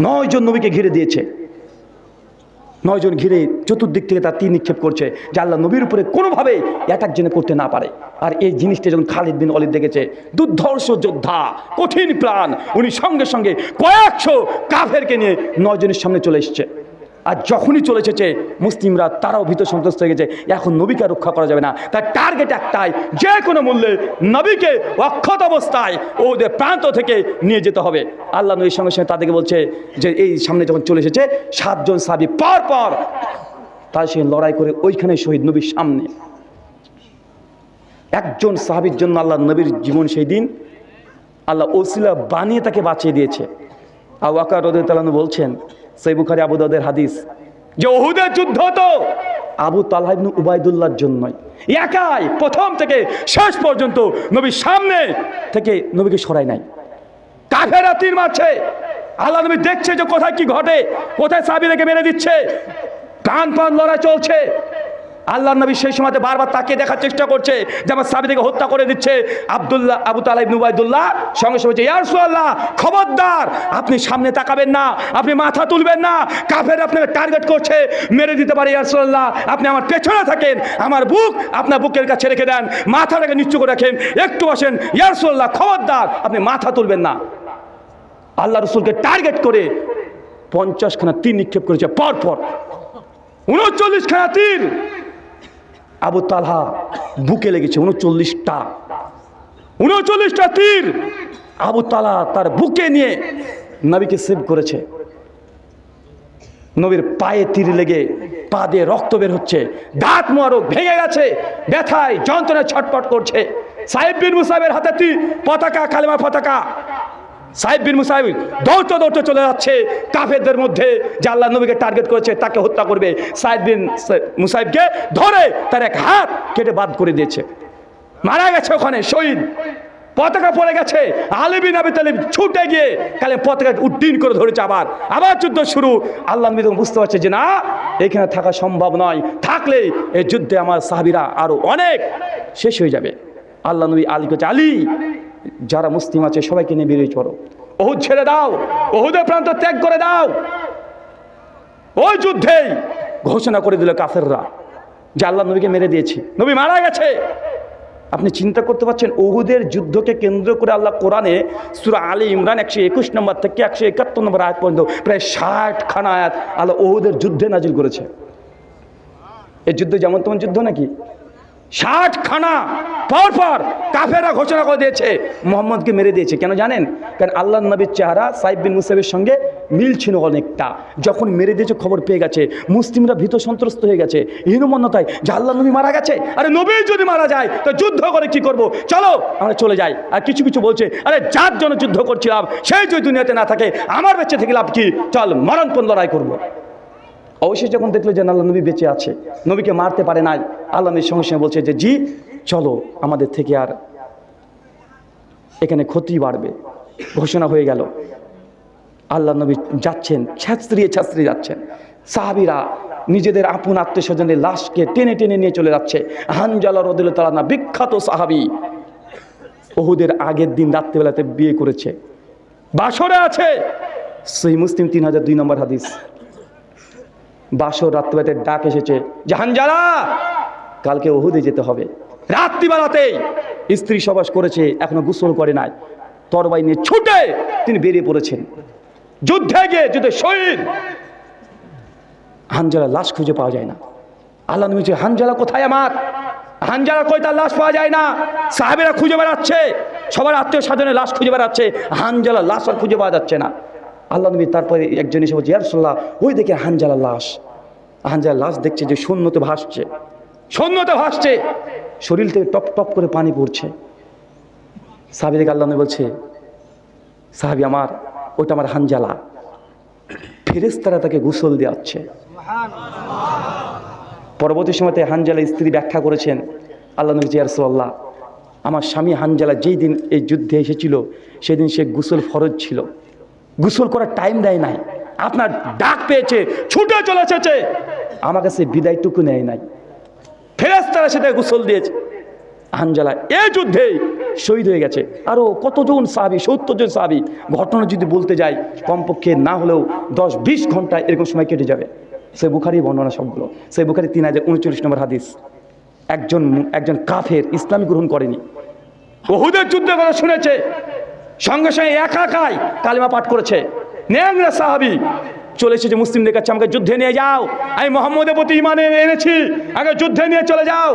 9 জন নবীকে ঘিরে দিয়েছে। 9 জন ঘিরে চতুর্দিক থেকে তার তীর নিক্ষেপ করছে, যে আল্লাহ নবীর উপরে কোনোভাবে অ্যাটাক যেন করতে না পারে। আর এই জিনিসটা যখন খালিদ বিন ওয়ালিদ দেখেছে, দুর্ধর্ষ যোদ্ধা, কঠিন প্রাণ, উনি সঙ্গে সঙ্গে কয়েকশো কাফেরকে নিয়ে 9 জনের সামনে চলে এসছে। আর যখনই চলে এসেছে মুসলিমরা তারাও ভীত সন্ত্রস্ত হয়ে গেছে, এখন নবীকে রক্ষা করা যাবে না। তার টার্গেট একটাই, যে কোনো মূল্যে নবীকে অক্ষত অবস্থায় ওদের প্রান্ত থেকে নিয়ে যেতে হবে। আল্লাহ নবীর সঙ্গে সঙ্গে তাদেরকে বলছে যে এই সামনে যখন চলে এসেছে 7 জন সাহাবী পর তার সঙ্গে লড়াই করে ওইখানে শহীদ নবীর সামনে। একজন সাহাবীর জন্য আল্লাহ নবীর জীবন সেই দিন আল্লাহ ওসিলা বানিয়ে তাকে বাঁচিয়ে দিয়েছে। আবু বকর রাদিয়াল্লাহু আনহু বলছেন, সহিহ বুখারী আবু দাউদের হাদিস, যে উহুদের যুদ্ধ তো আবু তালহা ইবনে উবাইদুল্লাহর জন্যই। একাই প্রথম থেকে শেষ পর্যন্ত নবীর সামনে থেকে নবীকে সরাই নাই। কাফেররা তীর মারছে, আল্লাহ নবী দেখছে যে কোথায় কি ঘটে, কোথায় সাহাবীদেরকে মেরে দিচ্ছে, প্রাণ লড়াই চলছে। আল্লাহ নবী সেই সময়তে বারবার তাকিয়ে দেখার চেষ্টা করছে যে আমার সাহাবীদেরকে হত্যা করে দিচ্ছে। আবু তালহা ইবনে উবাইদুল্লাহ সঙ্গে সঙ্গে বলছে, ইয়া রাসূলুল্লাহ খবরদার আপনি সামনে তাকাবেন না, আপনি মাথা তুলবেন না, কাফের আপনাকে টার্গেট করছে, মেরে দিতে পারে। ইয়া রাসূলুল্লাহ আপনি আমার পেছনে থাকেন, আমার বুক আপনার বুকের কাছে রেখে দেন, মাথাটাকে নিচু করে রাখেন, একটু বসেন। ইয়া রাসূলুল্লাহ খবরদার আপনি মাথা তুলবেন না। আল্লাহ রাসূলকে টার্গেট করে 50 খানা তীর নিক্ষেপ করেছে পর 39 খানা তীর আবু তালহা বুকে লেগেছে। 39টা তীর আবু তালহা তার বুকে নিয়ে নবীকে সেভ করেছে। নবীর পায়ে তীর লেগে পা দিয়ে রক্ত বের হচ্ছে, দাঁত মোবারক ভেঙে গেছে, ব্যথায় যন্ত্রণায় ছটফট করছে। সাহেব বিন মুসাইবের হাতে পতাকা, কালেমার পতাকা। সাহেব বিন মুসাইব দৌড়তে দৌড়তে চলে যাচ্ছে কাফেরদের মধ্যে, যে আল্লাহ নবীকে টার্গেট করেছে, তাকে হত্যা করবে। সাহেব বিন মুসাইবকে ধরে তার এক হাত কেটে বাদ করে দিয়েছে, মারা গেছে ওখানে শহীদ। পতাকা পড়ে গেছে, আলী বিন আবি তালিব ছুটে গিয়ে কালে পতাকা উড্ডীন করে ধরেছে। আবার যুদ্ধ শুরু। আল্লাহ নবী বুঝতে পারছে যে না, এখানে থাকা সম্ভব নয়, থাকলে এই যুদ্ধে আমার সাহাবীরা আরো অনেক শেষ হয়ে যাবে। আল্লাহ নবী আলী কে, আলী যারা মুসলিম আছে সবাইকে নিয়ে বেরিয়ে পড়ো, ওহুদ ছেড়ে দাও, ওহুদের প্রান্ত ত্যাগ করে দাও। ওই যুদ্ধেই ঘোষণা করে দিল কাফেররা যে আল্লাহ নবীকে মেরে দিয়েছি, নবী মারা গেছে। আপনি চিন্তা করতে পারছেন, ওহুদের যুদ্ধকে কেন্দ্র করে আল্লাহ কোরআনে সূরা আলী ইমরান 121 নম্বর থেকে 171 নম্বর আয়াত পর্যন্ত প্রায় 60 খানা আয়াত আল্লাহ ওহুদের যুদ্ধে নাজিল করেছে। এই যুদ্ধ যেমন তেমন যুদ্ধ নাকি? 60 খানা পর পর কাফেররা ঘোষণা করে দিয়েছে মুহাম্মদকে মেরে দিয়েছে। কেন জানেন? কারণ আল্লাহ নবীর চেহারা সাইদ বিন মুসাইবের সঙ্গে মিল ছিল অনেকটা। যখন মেরে দিয়েছে খবর পেয়ে গেছে, মুসলিমরা ভীত সন্ত্রস্ত হয়ে গেছে হীনমন্যতায় যে আল্লাহ নবী মারা গেছে, আরে নবী যদি মারা যায় তো যুদ্ধ করে কি করব, চলো আমরা চলে যাই। আর কিছু কিছু বলছে, আরে যার জন্য যুদ্ধ করছিলাম সেই যদি দুনিয়াতে না থাকে আমার বেঁচে থেকে লাভ কি, চল মরণপণ লড়াই করবো। অবশ্যই যখন দেখলো যে আল্লাহ নবী বেঁচে আছে, নবীকে মারতে পারে নাই, আল্লাহ নবীর সঙ্গে সঙ্গে বলছে যে জি চলো, আমাদের থেকে আর এখানে ক্ষতি বাড়বে। ঘোষণা হয়ে গেল। আল্লাহ নবী যাচ্ছেন, ছাত্রিয়ে ছাত্রিয়ে যাচ্ছেন। সাহাবীরা নিজেদের আপন আত্মীয় স্বজনের লাশকে টেনে টেনে নিয়ে চলে যাচ্ছে। হানজালা রাদিয়াল্লাহু তাআলা আনহু, বিখ্যাত সাহাবী, উহুদের আগের দিন রাত্রিবেলাতে বিয়ে করেছে, বাসরে আছে। সহিহ মুসলিম 3002 নম্বর হাদিস। বাসর রাত্রিবেলাতে ডাক এসেছে যে হানজালা কালকে উহুদে যেতে হবে। রাত্রিবেলাতেই স্ত্রী সবাস করেছে, এখনো গোসল করে নাই, তরবারি নিয়ে ছুটে তিনি বেরিয়ে পড়েছেন যুদ্ধে গিয়ে, যুদ্ধে শহীদ। হানজালার লাশ খুঁজে পাওয়া যায় না। আল্লাহ নবী বলছে হানজালা কোথায় আমার? হানজালা কই, তার লাশ পাওয়া যায় না। সাহাবীরা খুঁজে বেড়াচ্ছে, সবার আত্মীয় স্বজনের লাশ খুঁজে বেড়াচ্ছে, হানজালার লাশ আর খুঁজে পাওয়া যাচ্ছে না। আল্লাহ নবী তারপরে একজন এসে বলছে ইয়া রাসূলুল্লাহ, ওই দেখে হানজালার লাশ। হানজালার লাশ দেখছে যে শূন্যতে ভাসছে, শূন্যতে ভাসছে, শরীর থেকে টপ টপ করে পানি পড়ছে। সাহাবী দেখে আল্লাহ নবী বলছে, সাহাবী আমার, ওটা আমার হানজালা। ফেরেশতারা তাকে গোসল দেওয়াচ্ছে। পরবর্তী সময়তে হানজালার স্ত্রী ব্যাখ্যা করেছেন, আল্লাহ নবী ইয়া রাসূলুল্লাহ, আমার স্বামী হানজালা যেই দিন এই যুদ্ধে এসেছিল সেদিন সে গোসল ফরজ ছিল, গোসল করার টাইম দেয় নাই, আপনার ডাক পেয়েছে ছুটে চলে এসেছে, আমার কাছে বিদায়টুকু নেয় নাই, ফেরেশতারা সেটা গোসল দিয়েছে। হানজালা এই যুদ্ধে শহীদ হয়ে গেছে। আরও কতজন সাহাবী, 70 জন সাহাবী। ঘটনা যদি বলতে যাই কমপক্ষে না হলেও 10-20 ঘন্টা এরকম সময় কেটে যাবে। সে বুখারী বর্ণনা সবগুলো। সে বুখারী 3039 নম্বর হাদিস। একজন কাফের ইসলাম গ্রহণ করেনি, উহুদের যুদ্ধের কথা শুনেছে, সঙ্গে সঙ্গে একাই কালেমা পাঠ করেছে। ন্যাংরা সাহাবী চলে এসেছে মুসলিমদের কাছে, আমাকে যুদ্ধে নিয়ে যাও, আমি মুহাম্মদের প্রতি ঈমান এনেছি, আগে যুদ্ধে নিয়ে চলে যাও।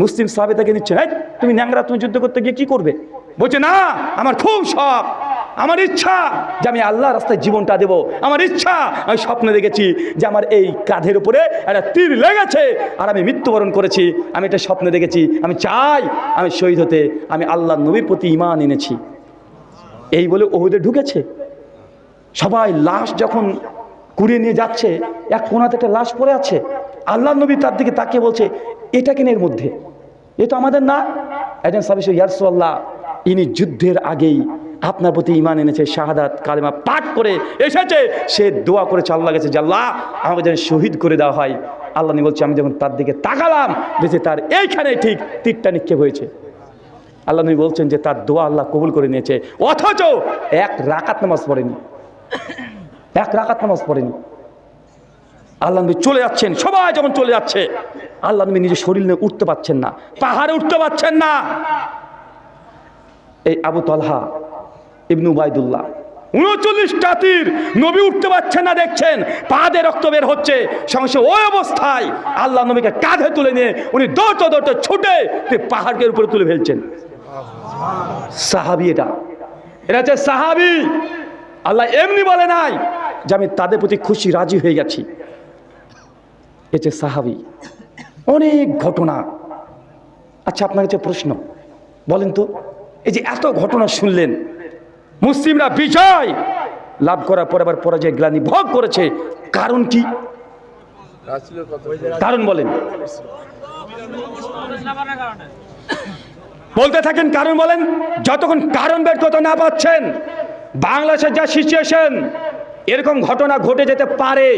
মুসলিম সাহাবী তাকে নিচ্ছে, তুমি ন্যাংরা, তুমি যুদ্ধ করতে গিয়ে কি করবে? বলছে না, আমার খুব শখ, আমার ইচ্ছা যে আমি আল্লাহ রাস্তায় জীবনটা দেব। আমার ইচ্ছা, আমি স্বপ্নে দেখেছি যে আমার এই কাঁধের উপরে একটা তীর লেগেছে আর আমি মৃত্যুবরণ করেছি, আমি এটা স্বপ্নে দেখেছি, আমি চাই আমি শহীদ হতে, আমি আল্লাহ নবীর প্রতি ঈমান এনেছি। এই বলে উহুদে ঢুকেছে। সবাই লাশ যখন কুড়িয়ে নিয়ে যাচ্ছে, এক কোণাতে একটা লাশ পড়ে আছে। আল্লাহ নবী তার দিকে তাকিয়ে বলছে, এটা কেন এর মধ্যে? এ তো আমাদের না। একজন সাহাবী ইয়া রাসূলুল্লাহ, ইনি যুদ্ধের আগেই আপনার প্রতি ঈমান এনেছে, শাহাদাত কালেমা পাঠ করে এসেছে, সে দোয়া করেছে আল্লাহ কাছে যে আল্লাহ আমাকে যেন শহীদ করে দেওয়া হয়। আল্লাহ নবী বলছে, আমি যখন তার দিকে তাকালাম দেখে তার এইখানে ঠিক তীরটা নিক্ষেপ হয়েছে। আল্লাহ নবী বলছেন যে তার দোয়া আল্লাহ কবুল করে নিয়েছে, অথচ এক রাকাত নামাজ পড়েনি, এক রাকাত নামাজ পড়েনি। আল্লাহ নবী চলে যাচ্ছেন, সবাই যখন চলে যাচ্ছে, আল্লাহ নবী নিজের শরীর নিয়ে উঠতে পারছেন না, পাহাড়ে উঠতে পারছেন না। এই আবু তালহা ইবনে উবাইদুল্লাহ 39টা তীর, নবী উঠতে পারছেন না, দেখছেন পা দিয়ে রক্ত বের হচ্ছে, সঙ্গে ওই অবস্থায় আল্লাহ নবীকে কাঁধে তুলে নিয়ে উনি দৌড়তে দৌড়তে ছুটে পাহাড়কে উপরে তুলে ফেলছেন। সাহাবী, এটা হচ্ছে সাহাবী। আল্লাহ এমনি বলে নাই যে আমি তাদের প্রতি খুশি রাজি হয়ে গেছি। এতে সাহাবি, অনেক ঘটনা। আচ্ছা, আপনার কাছে প্রশ্ন, বলেন তো, এই যে এত ঘটনা শুনলেন, মুসলিমরা বিজয় লাভ করার পর আবার পরাজয় গ্লানি ভোগ করেছে, কারণ কি? কারণ বলেন, বলতে থাকেন, কারণ বলেন। যতক্ষণ কারণ বের করতে না পাচ্ছেন, বাংলাদেশের যা সিচুয়েশন, এরকম ঘটনা ঘটে যেতে পারে,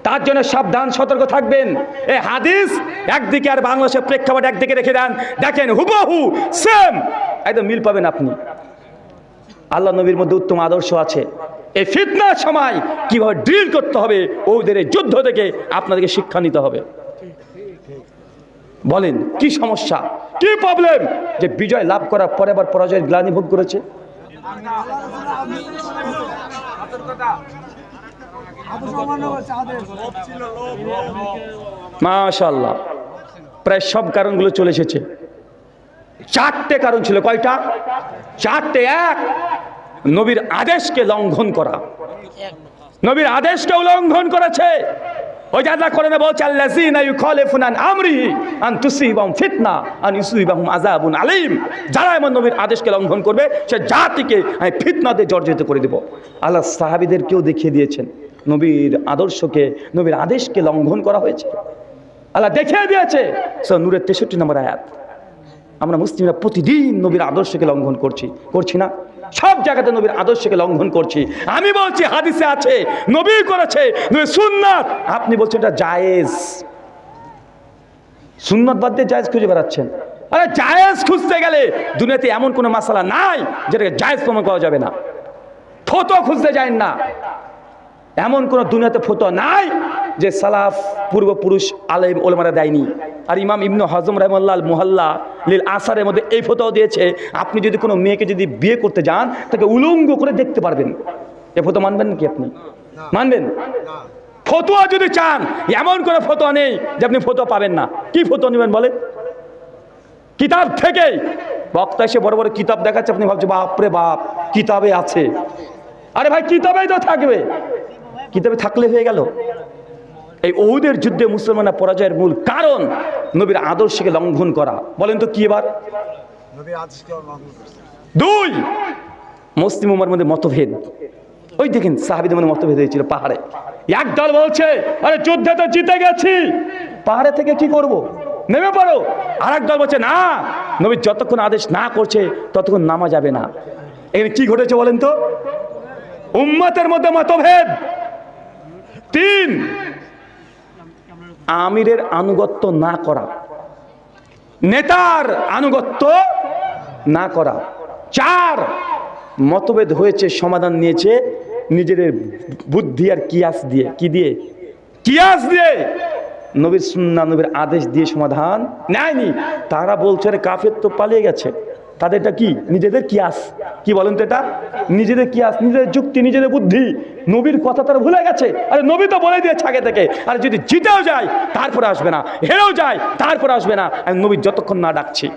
তার জন্য সাবধান, সতর্ক থাকবেন। এই হাদিস একদিকে আর বাংলাদেশের প্রেক্ষাপট একদিকে রেখে দেন, দেখেন হুবহু সেম, একদম মিল পাবেন আপনি। আল্লাহ নবীর মধ্যে উত্তম আদর্শ আছে। এই ফিতনার সময় কিভাবে ডিল করতে হবে, ওদের এই যুদ্ধ থেকে আপনাদেরকে শিক্ষা নিতে হবে। বলেন কি সমস্যা, কি প্রবলেম যে বিজয় লাভ করার পরে আবার পরাজয়ের গ্লানি ভোগ করেছে? মাশাআল্লাহ, প্রায় সব কারণগুলো চলে এসেছে। 4টে কারণ ছিল। কয়টা? 4টে। এক, নবীর আদেশকে লঙ্ঘন করা। নবীর আদেশকে উল্লঙ্ঘন করেছে। ওই যে আল্লাহ কোরআনে বলছে, আল্লাযীনা ইউখালিফুনা আন আমরিহি আন তুসিবাহুম ফিতনা আন ইউসিবাহুম আযাবুন আলীম। যারা এমন নবীর আদেশকে লঙ্ঘন করবে, সে জাতিকে আমি ফিতনাতে জর্জরিত করে দেব। আল্লাহ সাহাবীদেরকেও দেখিয়ে দিয়েছেন, নবীর আদর্শকে, নবীর আদেশকে লঙ্ঘন করা হয়েছে। আল্লাহ দেখিয়ে দিয়েছে। সূরা নূরের 63 নম্বর আয়াত। আমরা মুসলিমরা প্রতিদিন নবীর আদর্শকে লঙ্ঘন করছি না? সব জায়গাতে নবীর আদর্শকে লঙ্ঘন করছি। আমি বলছি হাদিসে আছে, নবী করেছে, সুন্নাত। আপনি বলছেন এটা জায়েজ। সুন্নাত বাদ দিয়ে জায়েজ খুঁজে বেড়াচ্ছেন। আরে জায়েজ খুঁজতে গেলে দুনিয়াতে এমন কোনো মাসালা নাই যেটাকে জায়েজ প্রমাণ করা যাবে না। ফতোয়া খুঁজতে যায় না, এমন কোন দুনিয়াতে ফতোয়া নাই যে সালাফ পূর্বপুরুষ আলেম ওলামারা দেয়নি। আর ইমাম ইবনে হজম রাহিমাহুল্লাহ মুহাল্লা লিল আসারের মধ্যে এই ফতোয়া দিয়েছে, আপনি যদি কোনো মেয়েকে যদি বিয়ে করতে যান, তাকে উলঙ্গ করে দেখতে পারবেন। এ ফতোয়া মানবেন নাকি আপনি? মানবেন? ফতোয়া যদি চান, এমন কোনো ফতোয়া নেই যে আপনি ফতোয়া পাবেন না। কি ফতোয়া নেবেন বলেন? কিতাব থেকে। বক্তা এসে বড় বড় কিতাব দেখাচ্ছে, আপনি ভাবছেন বাপরে বাপ, কিতাবে আছে। আরে ভাই, কিতাবেই তো থাকবে। কিতাবে থাকলে হয়ে গেল? এই উহুদের যুদ্ধে মুসলমানরা পরাজয়ের মূল কারণ নবীর আদর্শকে লঙ্ঘন করা। বলেন তো কি? এবার 2, মুসলিম উম্মার মধ্যে মতভেদ। ওই দেখেন সাহাবীদের মধ্যে মতভেদ হয়েছিল পাহাড়ে। এক দল বলছে, আরে যুদ্ধে তো জিতে গেছি, পাহাড়ে থেকে কি করব, নেমে পড়ো। আর এক দল বলছে, না, নবী যতক্ষণ আদেশ না করছে ততক্ষণ নামা যাবে না। এখানে কি ঘটেছে বলেন তো? উম্মতের মধ্যে মতভেদ। 3, আমিরের আনুগত্য না করা, নেতার আনুগত্য না করা। 4, মতভেদ হয়েছে, সমাধান নিয়েছে নিজেদের বুদ্ধি আর কিয়াস দিয়ে। কি দিয়ে? কিয়াস দিয়ে। নবীর সুন্নাহ, নবীর আদেশ দিয়ে সমাধান নেয়নি। তারা বলছে কাফের তো পালিয়ে গেছে, তাদেরটা কি? নিজেদের কিয়াস। কি বলেন তো এটা? নিজেদের কিয়াস, নিজেদের যুক্তি, নিজেদের বুদ্ধি। নবীর কথা তারা ভুলে গেছে। আরে নবী তো বলে দিয়েছে আগে থেকে, আর যদি জিতেও যায় তারপরে আসবে না, হেরেও যায় তারপরে আসবে না, আমি নবী যতক্ষণ না ডাকছি।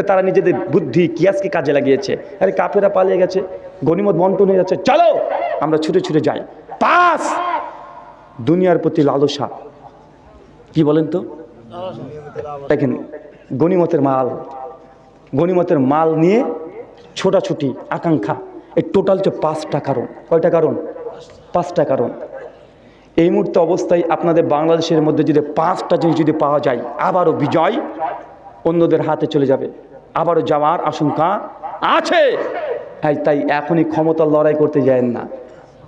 তারা নিজেদের বুদ্ধি কিয়াসকে কাজে লাগিয়েছে। আরে কাফেরা পালিয়ে গেছে, গনিমত বন্টন হয়ে যাচ্ছে, চলো আমরা ছুটে ছুটে যাই। 5, দুনিয়ার প্রতি লালসা। কি বলেন তো? দেখেন গনিমতের মাল নিয়ে ছোটাছুটি, আকাঙ্ক্ষা। এই টোটাল 5টা কারণ। কয়টা কারণ? 5টা কারণ। এই মুহূর্তে অবস্থায় আপনাদের বাংলাদেশের মধ্যে যদি 5টা জিনিস যদি পাওয়া যায়, আবারও বিজয় অন্যদের হাতে চলে যাবে, আবারও যাওয়ার আশঙ্কা আছে। তাই এখনই ক্ষমতার লড়াই করতে যায়েন না,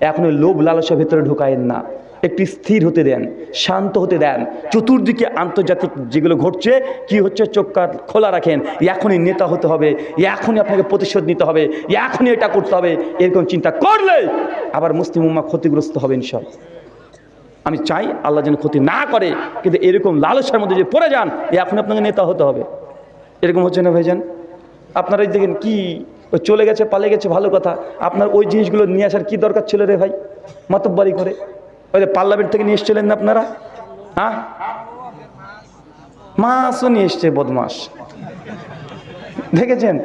এখনই লোভ লালসার ভেতরে ঢুকায়েন না। একটু স্থির হতে দেন, শান্ত হতে দেন। চতুর্দিকে আন্তর্জাতিক যেগুলো ঘটছে, কি হচ্ছে, চোখ কান খোলা রাখেন। এখনই নেতা হতে হবে, এখনই আপনাকে প্রতিশোধ নিতে হবে, এখনই এটা করতে হবে। এরকম চিন্তা করলে আবার মুসলিম উম্মাহ ক্ষতিগ্রস্ত হবে ইনশাআল্লাহ। আমি চাই আল্লাহ যেন ক্ষতি না করে, কিন্তু এরকম লালসার মধ্যে যে পড়ে যান, এখন আপনাকে নেতা হতে হবে। এরকম হচ্ছে না ভাইজান? আপনারাই দেখেন কি, ওই চলে গেছে, পালিয়ে গেছে, ভালো কথা। আপনার ওই জিনিসগুলো নিয়ে আসার কি দরকার ছিল রে ভাই? মাতব্বরি করে ওই পার্লামেন্ট থেকে নিয়ে এসছিলেন না আপনারা? হ্যাঁ, মাছও নিয়ে এসছে, বদমাস। দেখেছেন?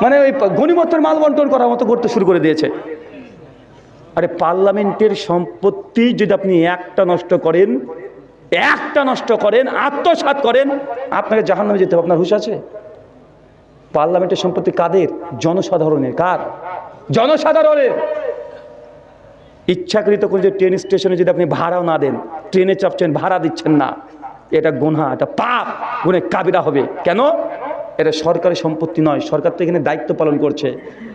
মানে ওই গনিমতের মাল বন্টন করার মতো করতে শুরু করে দিয়েছে। আরে পার্লামেন্টের সম্পত্তি যদি আপনি একটা নষ্ট করেন, একটা নষ্ট করেন, আত্মসাৎ করেন, আপনাকে জাহান্নামে যেতে হবে। আপনার হুঁশ আছে? পার্লামেন্টের সম্পত্তি কাদের? জনসাধারণের। কার? জনসাধারণের। ইচ্ছাকৃত করে যে ট্রেন স্টেশনে যদি আপনি ভাড়াও না দেন, ট্রেনে চাপছেন, ভাড়া দিচ্ছেন না, এটা গুনাহ, এটা পাপ, গুনাহে কাবিরা হবে। কেন? এটা সরকারি সম্পত্তি নয়, সরকার তো এখানে দায়িত্ব পালন করছে।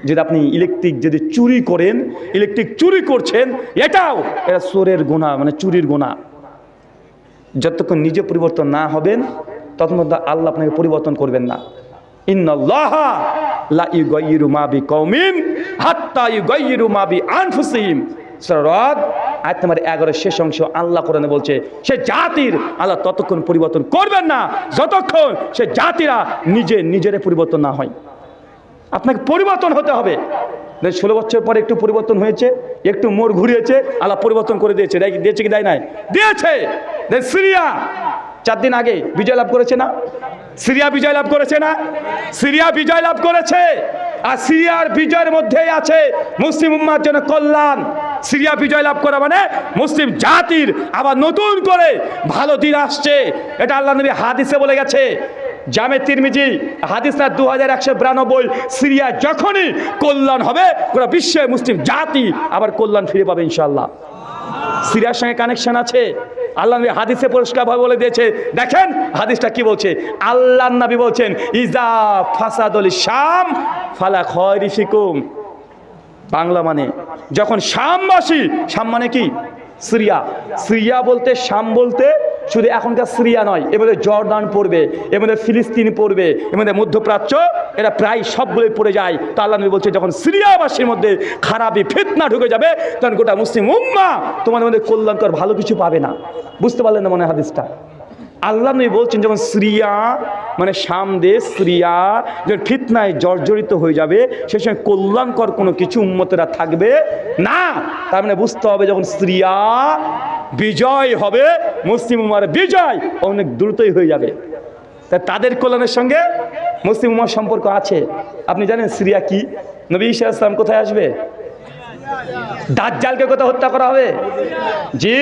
যদি আপনি ইলেকট্রিক যদি চুরি করেন, ইলেকট্রিক চুরি করছেন, এটা চোরের গুনাহ, মানে চুরির গুনাহ। যতক্ষণ নিজে পরিবর্তন না হবেন ততক্ষণ আল্লাহ আপনাকে পরিবর্তন করবেন না। ইন্নাল্লাহা লা ইউগাইয়িরু মা বিকওমিন হাত্তা ইউগাইয়িরু মা বিআনফুসিহিম। সূরা রাদ আয়াত নম্বর 11 শেষ অংশ আল্লাহ কোরআনে বলছে, সে জাতির আল্লাহ ততক্ষণ পরিবর্তন করবেন না যতক্ষণ সে জাতিরা নিজের পরিবর্তন না হয়। আপনাকে পরিবর্তন হতে হবে। 16 বছর পরে একটু পরিবর্তন হয়েছে, একটু মোড় ঘুরিয়েছে, আল্লাহ পরিবর্তন করে দিয়েছে। দিয়েছে কি দেয় নাই? দিয়েছে। সিরিয়া 4 দিন আগে বিজয় লাভ করেছে না? সিরিয়া বিজয় লাভ করেছে না? সিরিয়া বিজয় লাভ করেছে। আর সিরিয়ার বিজয়ের মধ্যেই আছে মুসলিম উম্মার জন্য কল্যাণ। সিরিয়া বিজয় লাভ করা মানে মুসলিম জাতির আবার নতুন করে ভালো দিন আসছে। এটা আল্লাহ নবী হাদিসে বলে গেছে। জামে তিরমিজি হাদিস না 2192। সিরিয়া যখনই কল্যাণ হবে, পুরো বিশ্বে মুসলিম জাতি আবার কল্যাণ ফিরে পাবে ইনশাআল্লাহ। সিরিয়ার সঙ্গে কানেকশন আছে। আল্লাহ নবী হাদিসে পরিষ্কারভাবে বলে দিয়েছে। দেখেন হাদিসটা কি বলছে। আল্লাহ নবী বলছেন, ইজা ফাসাদুল শাম ফালা খয়রি ফিকুম। বাংলা মানে যখন শামবাসী, শাম মানে কি? সিরিয়া। সিরিয়া বলতে, শাম বলতে শুধু এখনকার সিরিয়া নয়, এর মধ্যে জর্দান পড়বে, এর মধ্যে ফিলিস্তিন পড়বে, এর মধ্যে মধ্যপ্রাচ্য, এরা প্রায় সবগুলোই পড়ে যায়। তো আল্লাহ নবী বলছে, যখন সিরিয়াবাসীর মধ্যে খারাপি ফিতনা ঢুকে যাবে, তখন গোটা মুসলিম উম্মাহ তোমাদের মধ্যে কল্যাণকর ভালো কিছু পাবে না। বুঝতে পারলেন না মনে হাদিসটা? আল্লাহ নবী বলছেন, যখন সিরিয়া মানে শাম দেশ, সিরিয়া যখন ফিতনায় জর্জরিত হয়ে যাবে, সে সময় কল্যাণকর কোনো কিছু উম্মতেরা থাকবে না। তার মানে বুঝতে হবে, যখন সিরিয়া বিজয় হবে, মুসলিম উম্মার বিজয় অনেক দ্রুতই হয়ে যাবে। তা তাদের কল্যাণের সঙ্গে মুসলিম উম্মার সম্পর্ক আছে। আপনি জানেন সিরিয়া কি? নবী ঈসা আলাইহিস সালাম কোথায় আসবে? দাজ্জালকে কোথায় হত্যা করা হবে? জি,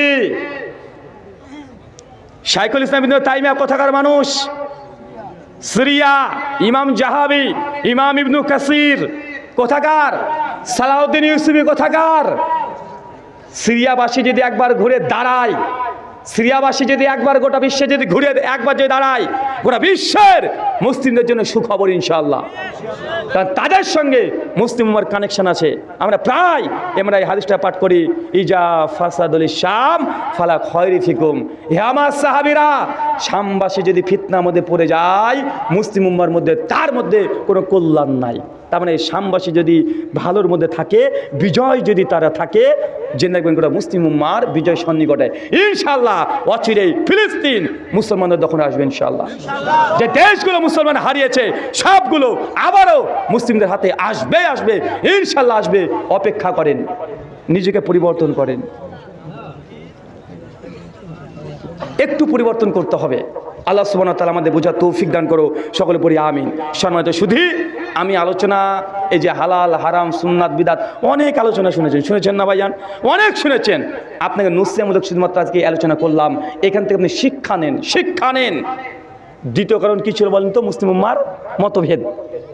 শাইখুল ইসলাম ইবনে তাইমিয়া কোথাকার মানুষ? সিরিয়া। ইমাম জাহাবি, ইমাম ইবনু কাসির কোথাকার? সালাউদ্দিন ইউসুফি কোথাকার? সিরিয়াবাসী যদি একবার ঘুরে দাঁড়ায়, সিরিয়াবাসী যদি একবার গোটা বিশ্বে যদি ঘুরে একবার যদি দাঁড়ায়, গোটা বিশ্বের মুসলিমদের জন্য সুখবর ইনশাআল্লাহ। কারণ তাদের সঙ্গে মুসলিম উম্মার কানেকশন আছে। আমরা এই হাদিসটা পাঠ করি, ইজা ফাসাদুল শাম ফালা খয়রি ফিকুম। হে আমার সাহাবীরা, শামবাসী যদি ফিতনার মধ্যে পড়ে যায়, মুসলিম উম্মার মধ্যে তার মধ্যে কোনো কল্যাণ নাই। তার মানে শামবাসী যদি ভালোর মধ্যে থাকে, বিজয় যদি তারা থাকে, জেনে রাখবেন গোটা মুসলিম উম্মার বিজয় সন্নিকটে ইনশাআল্লাহ। অচিরেই ফিলিস্তিন মুসলমানদের দখলে আসবে ইনশাআল্লাহ। যে দেশগুলো মুসলমান হারিয়েছে সবগুলো আবারও মুসলিমদের হাতে আসবে ইনশাআল্লাহ আসবে। অপেক্ষা করেন, নিজেকে পরিবর্তন করেন, একটু পরিবর্তন করতে হবে। আল্লাহ সুবহানাহু ওয়া তাআলা আমাদের বোঝার তৌফিক দান করো, সকলে পড়ি আমিন। সম্মানিত শুধু আমি আলোচনা, এই যে হালাল হারাম সুন্নাত বিদাত অনেক আলোচনা শুনেছেন না ভাইজান? অনেক শুনেছেন। আপনাকে নুসিয়ামূলক শুধুমাত্র আজকে আলোচনা করলাম। এখান থেকে আপনি শিক্ষা নেন। দ্বিতীয় কারণ কি ছিল বলেন তো? মুসলিম উম্মার মতভেদ।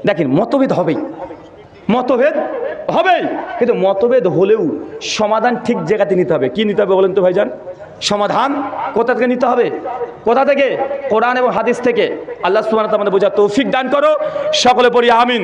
দেখেন, মতভেদ হবেই, কিন্তু মতভেদ হলেও সমাধান ঠিক জায়গাতে নিতে হবে। কি নিতে হবে বলেন তো ভাইজান? সমাধান কোথা থেকে নিতে হবে? কোথা থেকে? কোরআন এবং হাদিস থেকে। আল্লাহ সুবহানাহু ওয়া তাআলা আমাদের বোঝার তৌফিক দান করো, সকলে পড়ি আমিন।